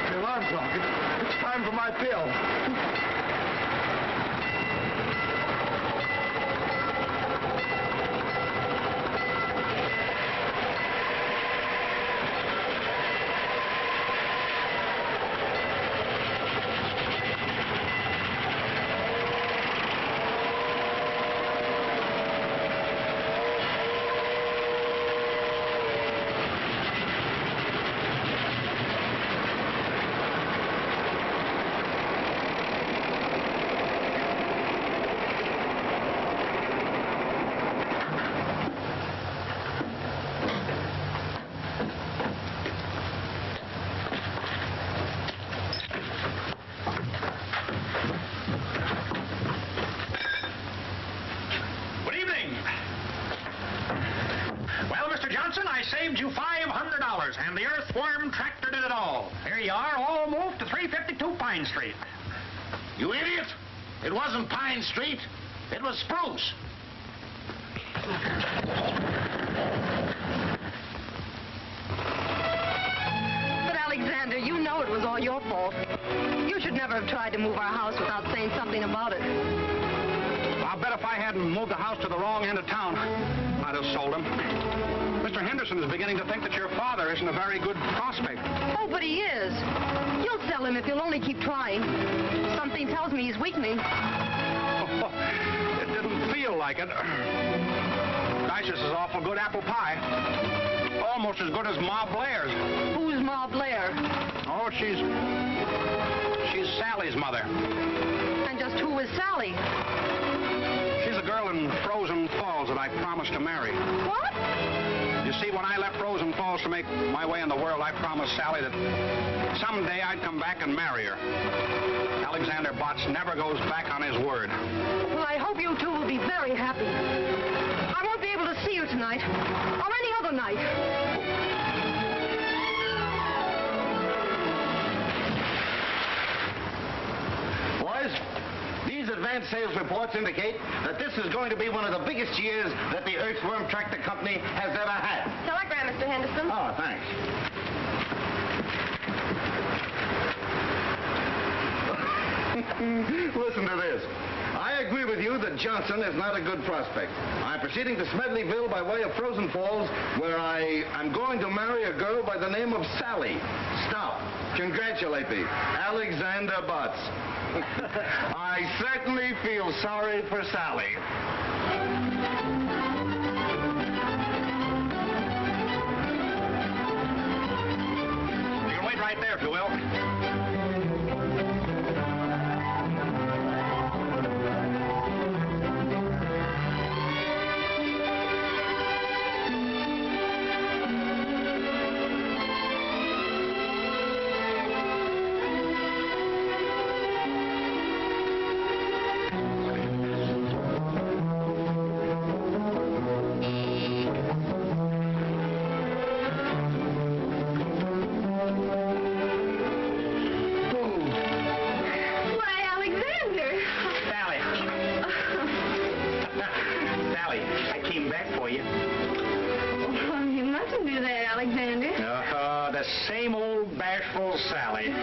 [SPEAKER 6] The alarm clock. It's time for my pill.
[SPEAKER 4] Good evening. Well, Mr. Johnson, I saved you $500, and the Earthworm Tractor did it all. Here you are, all moved to 352 Pine Street.
[SPEAKER 6] You idiot! It wasn't Pine Street. It was Spruce.
[SPEAKER 2] But, Alexander, you know it was all your fault. You should never have tried to move our house without saying something about it.
[SPEAKER 4] I'll bet if I hadn't moved the house to the wrong end of town, I'd have sold him. Mr. Henderson is beginning to think that your father isn't a very good prospect.
[SPEAKER 2] Oh, but he is. You'll sell him if you'll only keep trying. Something tells me he's weakening.
[SPEAKER 4] It didn't feel like it. Gosh, this is awful good apple pie. Almost as good as Ma Blair's.
[SPEAKER 2] Who's Ma Blair?
[SPEAKER 4] Oh, she's Sally's mother.
[SPEAKER 2] And just Who was Sally?
[SPEAKER 4] She's a girl in Frozen Falls that I promised to marry.
[SPEAKER 2] What?
[SPEAKER 4] You see, when I left Frozen Falls to make my way in the world, I promised Sally that someday I'd come back and marry her. Alexander Botts never goes back on his word.
[SPEAKER 2] Well, I hope you two will be very happy. I won't be able to see you tonight, or any other night.
[SPEAKER 6] Boys, these advance sales reports indicate that this is going to be one of the biggest years that the Earthworm Tractor Company has ever had.
[SPEAKER 2] Telegram, Mr. Henderson.
[SPEAKER 6] Oh, thanks. Listen to this. I agree with you that Johnson is not a good prospect. I'm proceeding to Smedleyville by way of Frozen Falls, where I'm going to marry a girl by the name of Sally. Stop. Congratulate me. Alexander Botts. I certainly feel sorry for Sally.
[SPEAKER 4] You can wait right there, if you will. The same old bashful Sally.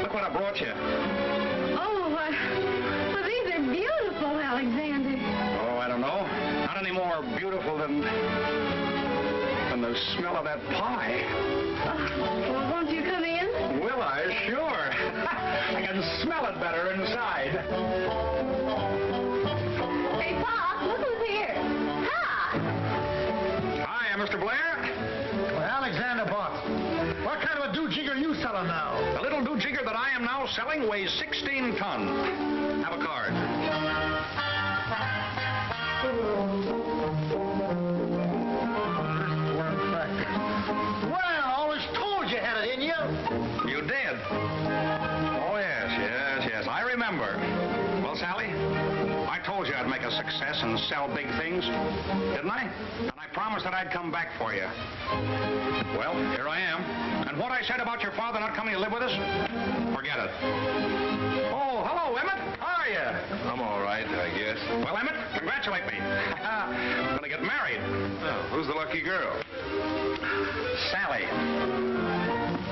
[SPEAKER 4] Look what I brought you.
[SPEAKER 2] Oh, well, these are beautiful, Alexander.
[SPEAKER 4] Oh, I don't know. Not any more beautiful than the smell of that pie.
[SPEAKER 2] Well, won't you come in?
[SPEAKER 4] Will I? Sure. I can smell it better inside.
[SPEAKER 2] Hey, Pop, look who's here. Hi.
[SPEAKER 4] Hi, Mr. Blair.
[SPEAKER 3] Alexander Botts, what kind of a do-jigger are you selling now?
[SPEAKER 4] The little do-jigger that I am now selling weighs 16 tons. Have a card.
[SPEAKER 3] Well, I always told you had it in you.
[SPEAKER 4] You did? Oh, yes. I remember. Well, Sally, I told you I'd make a success and sell big things, didn't I? And I promised that I'd come back for you. Well, here I am. And what I said about your father not coming to live with us, forget it. Oh, hello, Emmett. How are you?
[SPEAKER 7] I'm all right, I guess.
[SPEAKER 4] Well, Emmett, congratulate me. I'm going to get married.
[SPEAKER 7] Oh, who's the lucky girl?
[SPEAKER 4] Sally.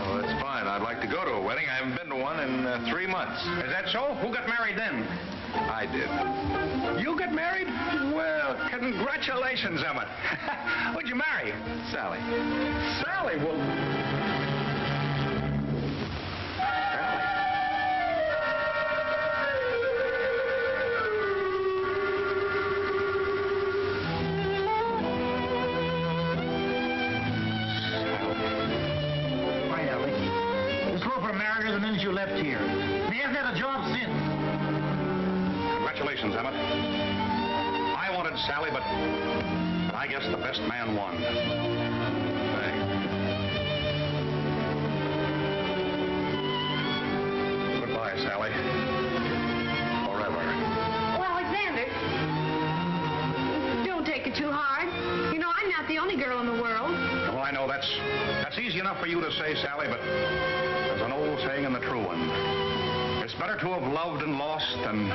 [SPEAKER 7] Oh, that's fine. I'd like to go to a wedding. I haven't been to one in 3 months.
[SPEAKER 4] Is that so? Who got married then?
[SPEAKER 7] I did.
[SPEAKER 4] You got married? Well, congratulations, Emmett. Who'd you marry?
[SPEAKER 7] Sally.
[SPEAKER 4] Sally? Well...
[SPEAKER 3] Why, Alex? This loafer married her the minute you left here. He hasn't had a job since.
[SPEAKER 4] Congratulations, Emmett. I wanted Sally, but I guess the best man won.
[SPEAKER 7] Thanks.
[SPEAKER 4] Goodbye, Sally. Forever.
[SPEAKER 2] Oh, Alexander, don't take it too hard. You know, I'm not the only girl in the world.
[SPEAKER 4] Well, I know that's easy enough for you to say, Sally, but there's an old saying and the true one. It's better to have loved and lost than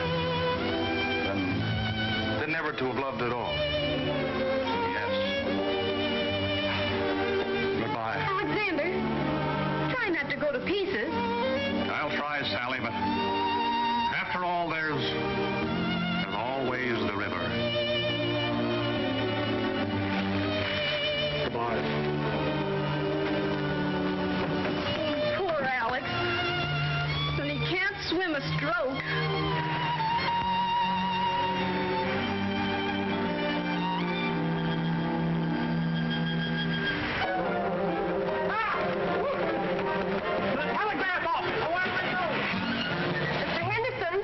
[SPEAKER 4] never to have loved at all. Yes. Goodbye.
[SPEAKER 2] Alexander, try not to go to pieces.
[SPEAKER 4] I'll try, Sally, but after all, there's always the river. Goodbye.
[SPEAKER 2] Poor Alex. And he can't swim a stroke. Mr. Henderson?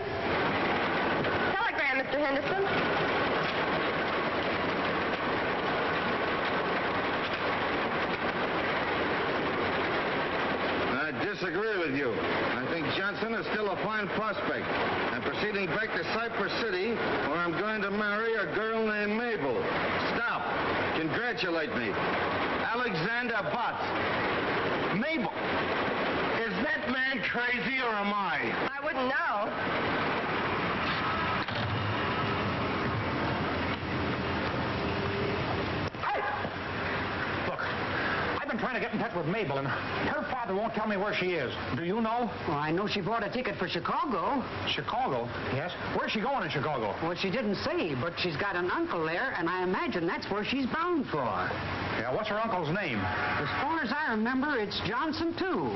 [SPEAKER 8] disagree with you. I think Johnson is still a fine prospect. I'm proceeding back to Cypress City, where I'm going to marry a girl named Mabel. Stop. Congratulate me. Alexander Botts.
[SPEAKER 3] Mabel, is that man crazy or am I?
[SPEAKER 2] I wouldn't know.
[SPEAKER 3] I've been trying to get in touch with Mabel, and her father won't tell me where she is. Do you know?
[SPEAKER 9] Well, I know she bought a ticket for Chicago.
[SPEAKER 3] Chicago? Yes. Where's she going in Chicago?
[SPEAKER 9] Well, she didn't say, but she's got an uncle there, and I imagine that's where she's bound for.
[SPEAKER 3] Yeah, what's her uncle's name?
[SPEAKER 9] As far as I remember, it's Johnson, too.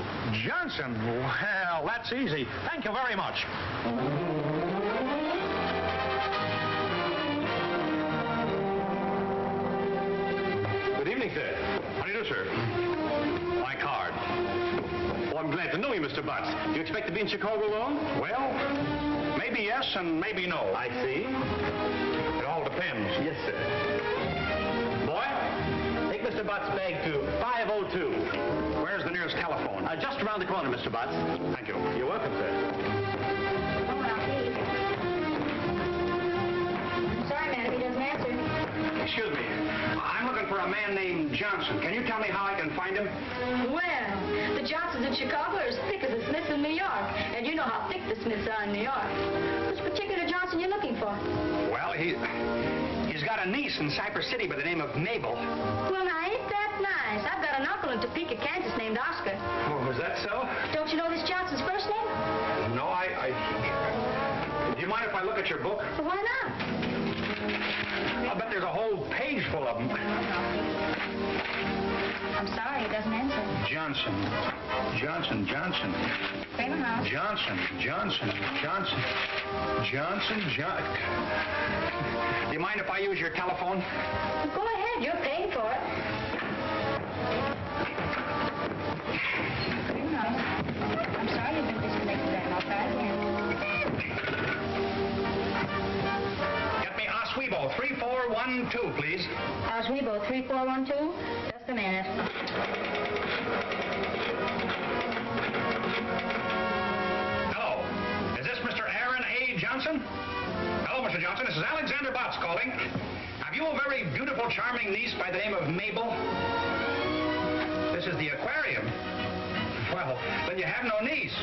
[SPEAKER 3] Johnson? Well, that's easy. Thank you very much.
[SPEAKER 4] Good evening, sir. How do you do, sir? My card. Oh, I'm glad to know you, Mr. Butts. Do you expect to be in Chicago long? Well, maybe yes and maybe no. I see. It all depends. Yes, sir. Boy, take Mr. Butts' bag to 502. Where's the nearest telephone? Just around the corner, Mr. Butts. Thank you. You're welcome, sir.
[SPEAKER 10] Sorry, man, if he doesn't answer.
[SPEAKER 4] Excuse me. I'm looking for a man named Johnson. Can you tell me how I can find him?
[SPEAKER 10] Well, the Johnsons in Chicago are as thick as the Smiths in New York. And you know how thick the Smiths are in New York. Which particular Johnson you looking for?
[SPEAKER 4] Well, he's got a niece in Cypress City by the name of Mabel.
[SPEAKER 10] Well, now, ain't that nice? I've got an uncle in Topeka, Kansas named Oscar.
[SPEAKER 4] Oh, is that so?
[SPEAKER 10] Don't you know this Johnson's first name?
[SPEAKER 4] No, do you mind if I look at your book?
[SPEAKER 10] Well, why not?
[SPEAKER 4] I'll bet there's a whole page full of them.
[SPEAKER 10] I'm sorry, he doesn't answer.
[SPEAKER 4] Johnson.
[SPEAKER 10] Kramer House.
[SPEAKER 4] Johnson. Do you mind if I use your telephone?
[SPEAKER 10] Well, go ahead, you're paying for it. Kramer House. I'm sorry you've been disconnected then. I'll try again.
[SPEAKER 4] Get me Oswego 3412, please.
[SPEAKER 10] Oswego 3412? Just a minute.
[SPEAKER 4] Hello. Is this Mr. Aaron A. Johnson? Hello, Mr. Johnson. This is Alexander Botts calling. Have you a very beautiful, charming niece by the name of Mabel? This is the aquarium. Well, then you have no niece.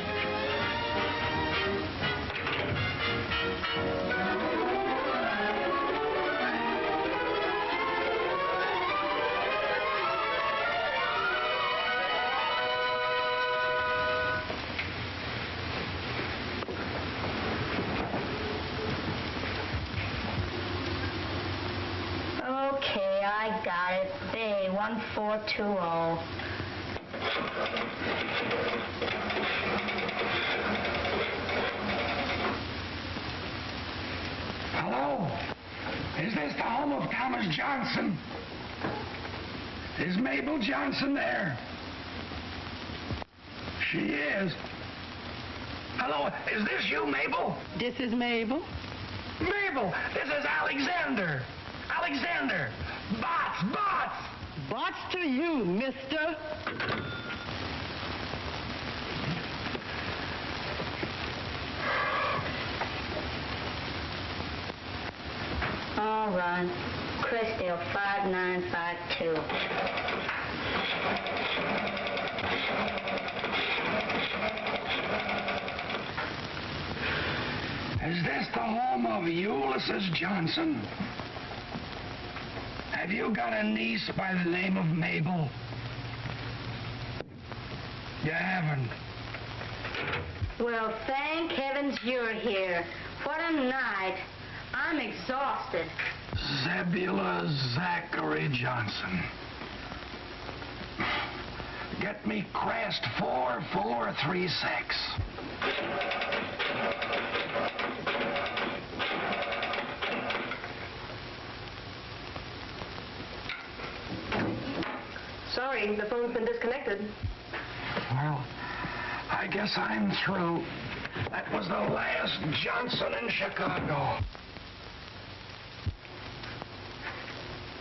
[SPEAKER 10] Okay, I got it. Bay 1420.
[SPEAKER 11] Hello? Is this the home of Thomas Johnson? Is Mabel Johnson there? She is. Hello, is this you, Mabel?
[SPEAKER 9] This is Mabel.
[SPEAKER 11] Mabel, this is Alexander. Alexander. Botts.
[SPEAKER 9] Botts to you, mister.
[SPEAKER 10] All right. Crestdale 5952.
[SPEAKER 11] Is this the home of Ulysses Johnson? Have you got a niece by the name of Mabel? You haven't.
[SPEAKER 10] Well, thank heavens you're here. What a night. I'm exhausted.
[SPEAKER 11] Zebula Zachary Johnson. Get me Crest 4436.
[SPEAKER 2] Sorry, the phone's been disconnected.
[SPEAKER 11] Well, I guess I'm through. That was the last Johnson in Chicago.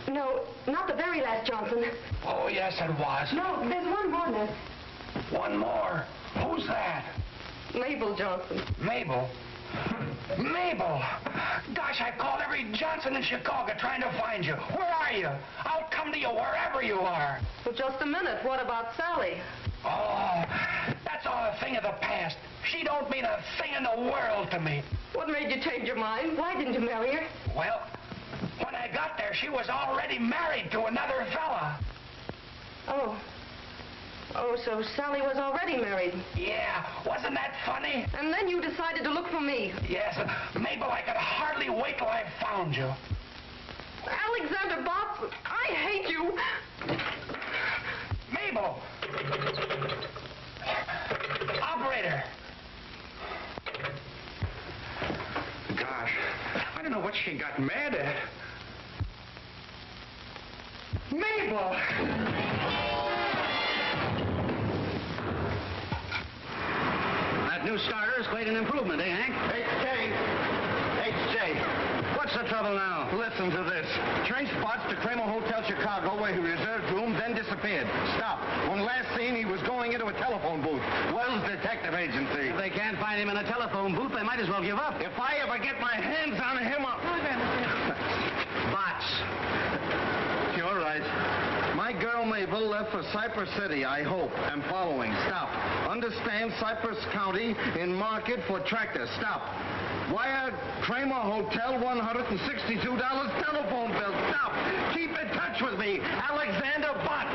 [SPEAKER 2] No, not the very last Johnson.
[SPEAKER 11] Oh, yes, it was.
[SPEAKER 2] No, there's one more, miss.
[SPEAKER 11] One more. Who's that?
[SPEAKER 2] Mabel Johnson.
[SPEAKER 11] Mabel? Mabel! Gosh, I've called every Johnson in Chicago trying to find you. Where are you? I'll come to you wherever you are.
[SPEAKER 2] Well, just a minute. What about Sally?
[SPEAKER 11] Oh, that's all a thing of the past. She don't mean a thing in the world to me.
[SPEAKER 2] What made you change your mind? Why didn't you marry her?
[SPEAKER 11] Well, when I got there, she was already married to another fella.
[SPEAKER 2] Oh. Oh, so Sally was already married.
[SPEAKER 11] Yeah, wasn't that funny?
[SPEAKER 2] And then you decided to look for me.
[SPEAKER 11] Yes, Mabel, I could hardly wait till I found you.
[SPEAKER 2] Alexander Botson, I hate you.
[SPEAKER 11] Mabel! Operator!
[SPEAKER 4] Gosh, I don't know what she got mad at.
[SPEAKER 11] Mabel!
[SPEAKER 5] That new starter's quite an improvement, eh, Hank?
[SPEAKER 8] H.J.
[SPEAKER 5] What's the trouble now?
[SPEAKER 8] Listen to this. Train spots to Kramer Hotel Chicago where he reserved room, then disappeared. Stop. When last seen, he was going into a telephone booth. Wells Detective Agency.
[SPEAKER 5] If they can't find him in a telephone booth, they might as well give up.
[SPEAKER 8] If I ever get my hands on him, I'll...
[SPEAKER 5] Bots.
[SPEAKER 8] You're right. My girl Mabel left for Cypress City, I hope. I'm following. Stop. Understand Cypress County in market for tractors. Stop. Wire Kramer Hotel $162 telephone bill. Stop. Keep in touch with me. Alexander Bott.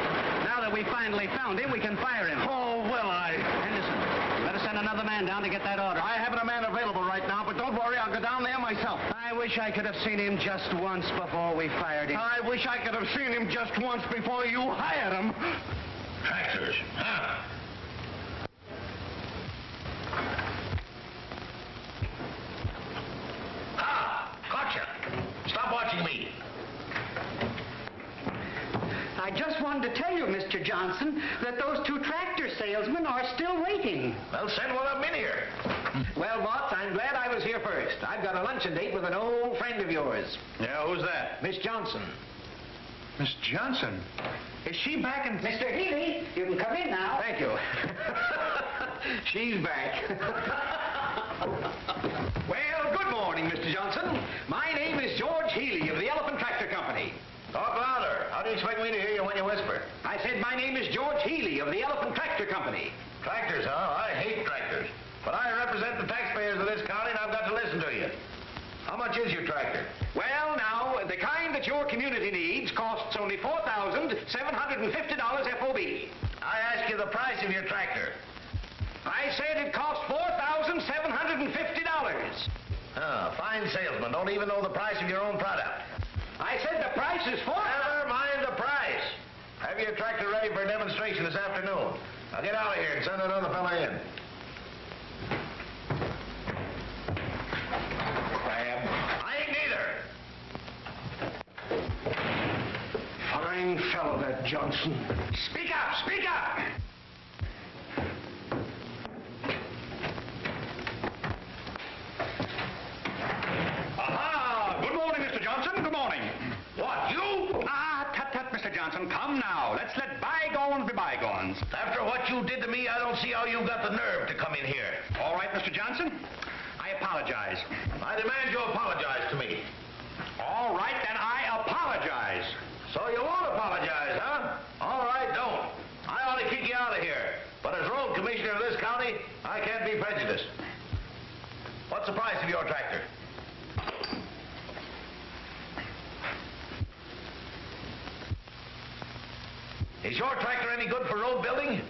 [SPEAKER 5] Now that we finally found him, we can fire him.
[SPEAKER 8] Oh, will I?
[SPEAKER 5] Henderson, you better send another man down to get that order.
[SPEAKER 8] I haven't a man available right now, but don't worry, I'll go down there myself.
[SPEAKER 5] I wish I could have seen him just once before we fired him.
[SPEAKER 8] I wish I could have seen him just once before you hired him.
[SPEAKER 6] Tractors, huh? Ah, gotcha. Stop watching me.
[SPEAKER 9] I just wanted to tell you, Mr. Johnson, that those two tractor salesmen are still waiting.
[SPEAKER 6] Well, send one of them in here.
[SPEAKER 3] Well, Bots, I'm glad I was here first. I've got a luncheon date with an old friend of yours,
[SPEAKER 7] Yeah, who's that?
[SPEAKER 3] Miss Johnson.
[SPEAKER 7] Miss Johnson. Is she back in...
[SPEAKER 9] Mr. Healy, you can come in now.
[SPEAKER 3] Thank you. She's back. Well, good morning, Mr. Johnson. My name is George Healy of the Elephant Tractor Company.
[SPEAKER 6] Talk louder. How do you expect me to hear you when you whisper?
[SPEAKER 3] I said my name is George Healy of the Elephant Tractor Company.
[SPEAKER 6] Tractors, huh? I hate tractors. But I represent the taxpayers of this county, and I've got to listen to you. How much is your tractor?
[SPEAKER 3] Well, now, the kind that your community needs costs only $4,750 FOB.
[SPEAKER 6] I ask you the price of your tractor.
[SPEAKER 3] I said it cost $4,750.
[SPEAKER 6] Fine salesman. Don't even know the price of your own product.
[SPEAKER 3] I said the price is
[SPEAKER 6] Never mind the price. Have your tractor ready for a demonstration this afternoon. Now get out of here and send another fella in.
[SPEAKER 3] Crab.
[SPEAKER 6] I ain't neither.
[SPEAKER 11] Fine fellow, that Johnson.
[SPEAKER 3] Speak up! Speak up!
[SPEAKER 4] Aha! Good morning, Mr. Johnson. Good morning.
[SPEAKER 6] What, you?
[SPEAKER 4] Tut, Mr. Johnson. Come now. Let's let bygones be bygones.
[SPEAKER 6] After what you did to me, I don't see how you got the nerve to come in here.
[SPEAKER 4] All right, Mr. Johnson. I apologize.
[SPEAKER 6] I demand you apologize to me.
[SPEAKER 4] All right, then I apologize.
[SPEAKER 6] So you won't apologize, huh? All right, don't. I ought to kick you out of here. But as road commissioner of this county, I can't be prejudiced. What's the price of your tractor? Is your tractor any good for road building?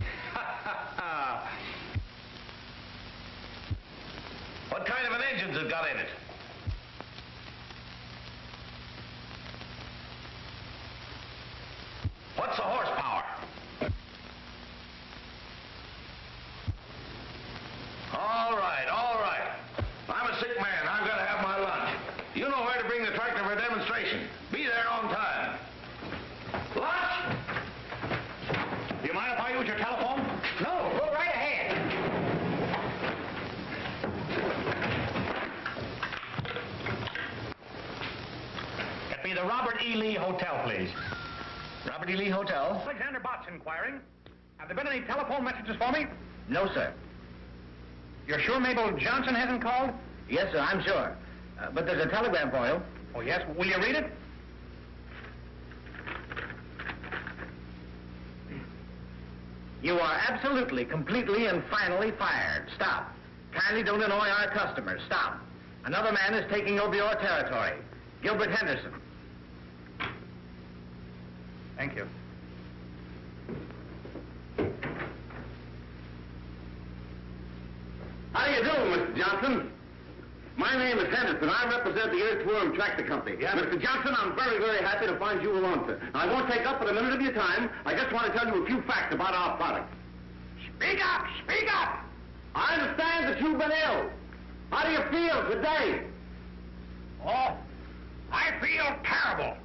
[SPEAKER 6] What kind of an engine's it got in it? What's the horsepower? All right, all right. I'm a sick man. I've got to have my lunch. You know where to bring the tractor for a demonstration. Be there on time. Lunch?
[SPEAKER 4] Do you mind if I use your telephone?
[SPEAKER 3] No, go right ahead.
[SPEAKER 4] Get me the Robert E. Lee Hotel, please.
[SPEAKER 3] Robert E. Lee Hotel.
[SPEAKER 4] Alexander Botts inquiring.
[SPEAKER 3] Have there been any telephone messages for me?
[SPEAKER 6] No, sir.
[SPEAKER 3] You're sure Mabel Johnson hasn't called?
[SPEAKER 6] Yes, sir, I'm sure. But there's a telegram for you.
[SPEAKER 3] Oh, yes? Will you read it?
[SPEAKER 6] You are absolutely, completely, and finally fired. Stop. Kindly don't annoy our customers. Stop. Another man is taking over your territory. Gilbert Henderson.
[SPEAKER 3] Thank you.
[SPEAKER 8] How do you do, Mr. Johnson? My name is Henderson. I represent the Earthworm Tractor Company.
[SPEAKER 3] Yeah.
[SPEAKER 8] Mr. Johnson, I'm very, very happy to find you along, sir. I won't take up but a minute of your time. I just want to tell you a few facts about our product.
[SPEAKER 3] Speak up! Speak up!
[SPEAKER 8] I understand that you've been ill. How do you feel today?
[SPEAKER 3] Oh, I feel terrible.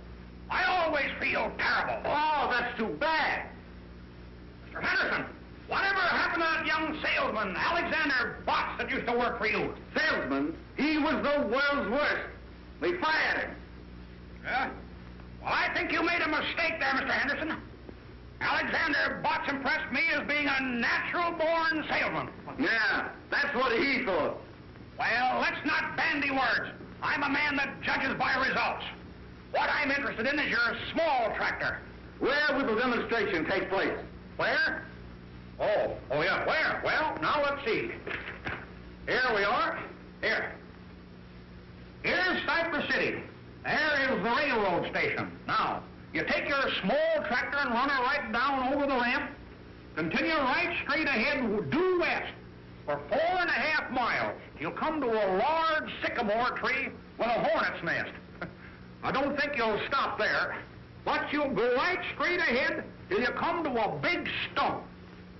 [SPEAKER 3] I always feel terrible.
[SPEAKER 8] Oh, that's too bad.
[SPEAKER 3] Mr. Henderson, whatever happened to that young salesman, Alexander Botts, that used to work for you?
[SPEAKER 8] Salesman? He was the world's worst. We fired him.
[SPEAKER 3] Yeah? Well, I think you made a mistake there, Mr. Henderson. Alexander Botts impressed me as being a natural-born salesman.
[SPEAKER 8] Yeah, that's what he thought.
[SPEAKER 3] Well, let's not bandy words. I'm a man that judges by results. What I'm interested in is your small tractor.
[SPEAKER 8] Where will the demonstration take place?
[SPEAKER 3] Where? Oh, yeah, where? Well, now let's see. Here we are. Here. Here's Cypress City. There is the railroad station. Now, you take your small tractor and run her right down over the ramp. Continue right straight ahead due west for 4.5 miles. You'll come to a large sycamore tree with a hornet's nest. I don't think you'll stop there, but you'll go right straight ahead till you come to a big stump.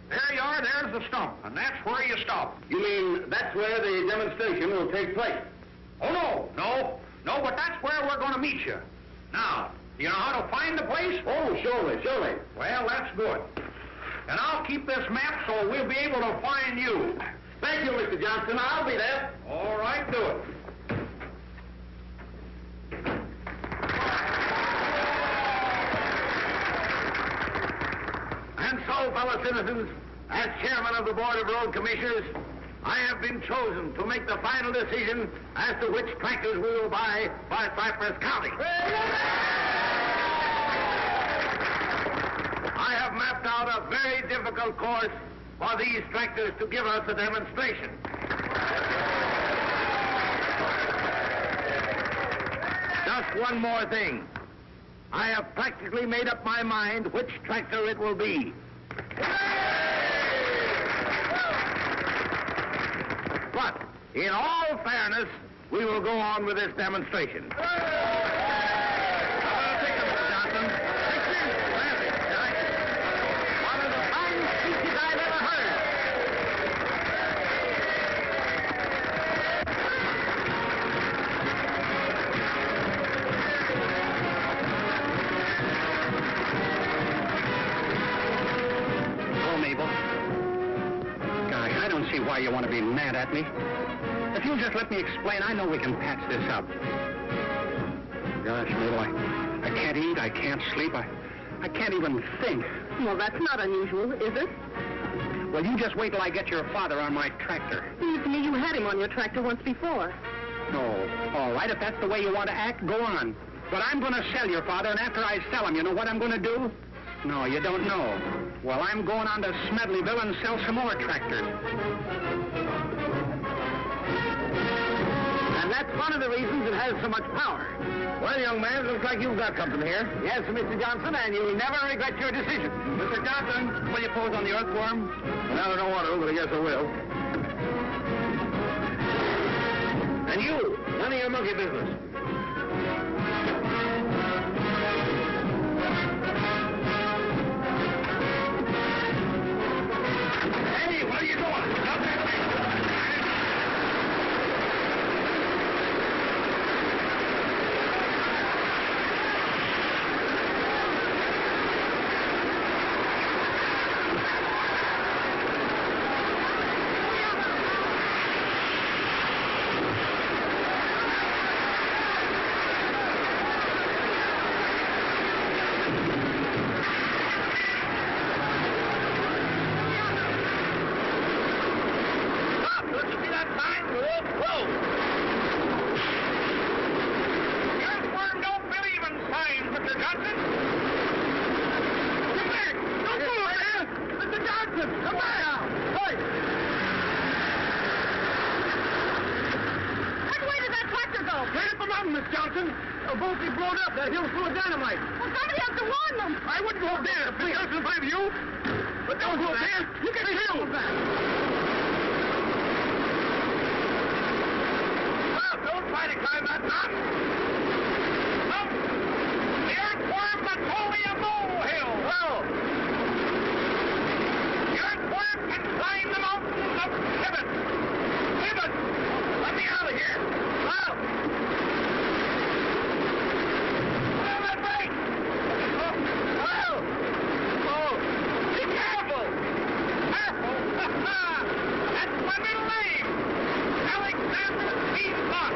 [SPEAKER 3] There you are, there's the stump, and that's where you stop.
[SPEAKER 8] You mean that's where the demonstration will take place?
[SPEAKER 3] Oh, no, but that's where we're going to meet you. Now, do you know how to find the place?
[SPEAKER 8] Oh, surely.
[SPEAKER 3] Well, that's good. And I'll keep this map so we'll be able to find you.
[SPEAKER 8] Thank you, Mr. Johnson. I'll be there.
[SPEAKER 3] All right, do it.
[SPEAKER 8] And so, fellow citizens, as chairman of the Board of Road Commissioners, I have been chosen to make the final decision as to which tractors we will buy by Cypress County. I have mapped out a very difficult course for these tractors to give us a demonstration. Just one more thing. I have practically made up my mind which tractor it will be. But, in all fairness, we will go on with this demonstration. One of the finest speeches I've ever heard.
[SPEAKER 5] Oh, Mabel. Gosh, I don't see why you want to be mad at me. If you'll just let me explain, I know we can patch this up. Gosh, Mabel, I can't eat, I can't sleep, I can't even think.
[SPEAKER 2] Well, that's not unusual, is it?
[SPEAKER 5] Well, you just wait till I get your father on my tractor.
[SPEAKER 2] Seems to me you had him on your tractor once before.
[SPEAKER 5] No. All right, if that's the way you want to act, go on. But I'm going to sell your father, and after I sell him, you know what I'm going to do? No, you don't know. Well, I'm going on to Smedleyville and sell some more tractors.
[SPEAKER 8] And that's one of the reasons it has so much power. Well, young man, it looks like you've got something here. Yes, Mr. Johnson, and you'll never regret your decision.
[SPEAKER 5] Mr. Johnson, will you pose on the Earthworm?
[SPEAKER 8] Well, I don't want to, but I guess I will. And you, none of your monkey business.
[SPEAKER 3] Hey, what are you doing? Stop that thing.
[SPEAKER 1] time. Whoa! The earthworm don't believe in signs, Mr. Johnson. Come back! Don't go there! Mr. Johnson, come back! Hey!
[SPEAKER 10] Which way did that tractor go?
[SPEAKER 1] Right up the mountain, Miss Johnson. A boat be blown up. That hill's full of dynamite.
[SPEAKER 10] Well, somebody has to warn them.
[SPEAKER 1] I wouldn't go up there. Miss Johnson, if I were you. But don't go up there. You can kill. Well, don't try to climb that mountain. No. The earthworm must only a molehill. Well, the earthworm can climb the mountains of Tibet. Tibet! Let me out of here. Well. Well, that's right. Oh, well. Oh, be careful. Careful. That's my middle name. Alexander Steve Fox.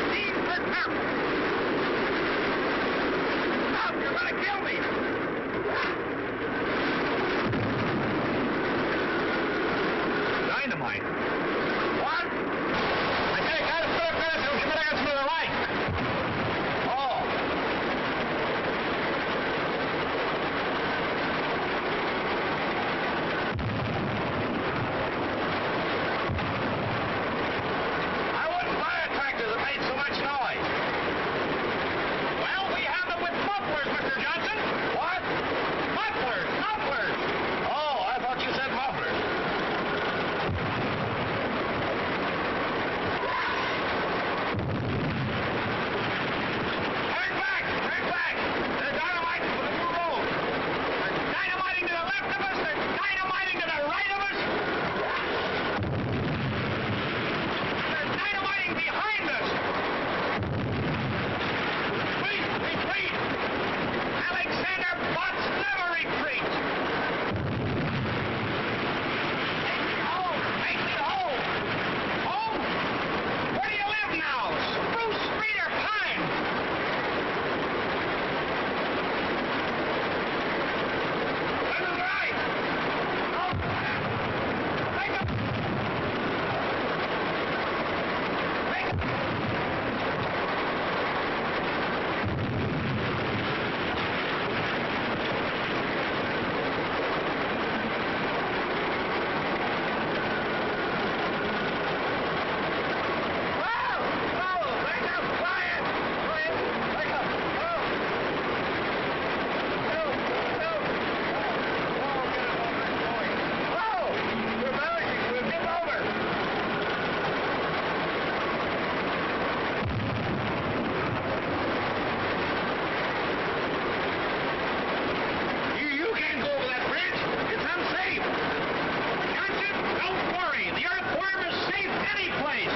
[SPEAKER 1] Steve for careful. Stop, you're going to kill me. Dynamite. What? I think I just put up there so you better get to the right. Oh. I wouldn't buy a tractor that made so much noise. Well, we have them with mufflers, Mr. Johnson. What? Mufflers, mufflers. Oh, I thought you said mufflers. Turn back! Turn back! There's dynamite for the new road. There's dynamiting to the left of us. There's dynamiting to the right of us. There's dynamiting behind us. Retreat! Alexander Botts never retreats. Take me home! Take me home! Home? Where do you live now? Spruce Street or Pine? Turn to the right. Oh, take a... You can't go over that bridge. It's unsafe. Johnson, don't worry. The earthworm is safe any place.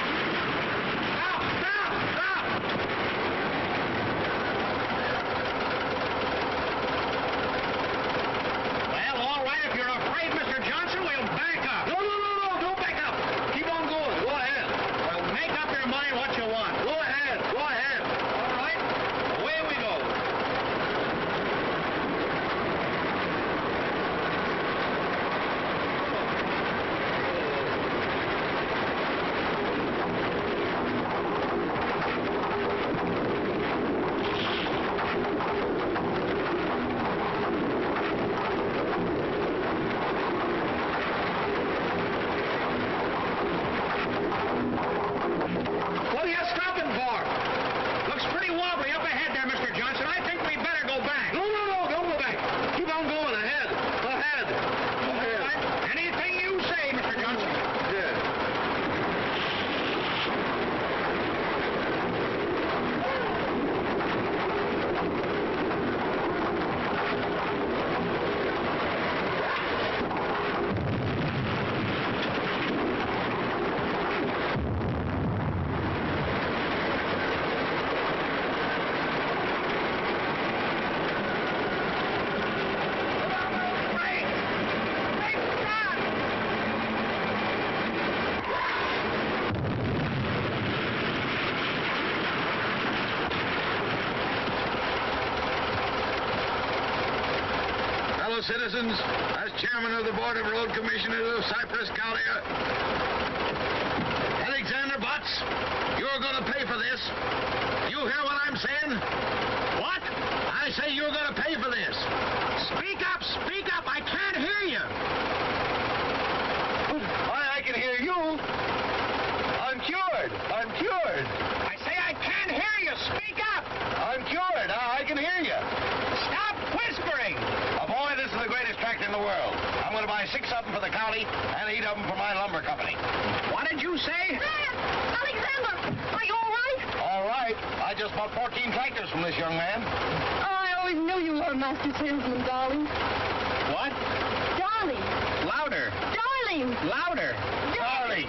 [SPEAKER 1] Stop! Stop! Stop! Well, all right. If you're afraid, Mr. Johnson, we'll back up. No. Don't back up. Keep on going. Go ahead. Well, make up your mind what you want. Go ahead. Go ahead. All right. Away we go. What are you stopping for? Looks pretty wobbly up ahead there, Mr. Johnson. I think we better go back. No. Don't go back. Keep on going ahead. Ahead. All right. Anything you say, Mr. Johnson. Yeah.
[SPEAKER 8] fellow citizens, as chairman of the Board of Road Commissioners of Cypress County, Alexander Butts, you're going to pay for this. You hear what I'm saying? What? I say you're going to pay for this. Speak up, speak up. I can't hear you.
[SPEAKER 1] I can hear you. I'm cured. I'm cured.
[SPEAKER 3] I say I can't hear you. Speak up.
[SPEAKER 1] I'm cured. I can hear you.
[SPEAKER 3] Stop whispering.
[SPEAKER 6] Oh, boy, this is the greatest tractor in the world. I'm going to buy 6 of them for the county and 8 of them for my lumber company.
[SPEAKER 3] What did you say?
[SPEAKER 10] Alexander, are you all right?
[SPEAKER 6] All right. I just bought 14 tractors from this young man.
[SPEAKER 10] Oh, I always knew you were a master salesman, darling.
[SPEAKER 3] What?
[SPEAKER 10] Darling.
[SPEAKER 3] Louder.
[SPEAKER 10] Darling.
[SPEAKER 3] Louder.
[SPEAKER 6] Darling.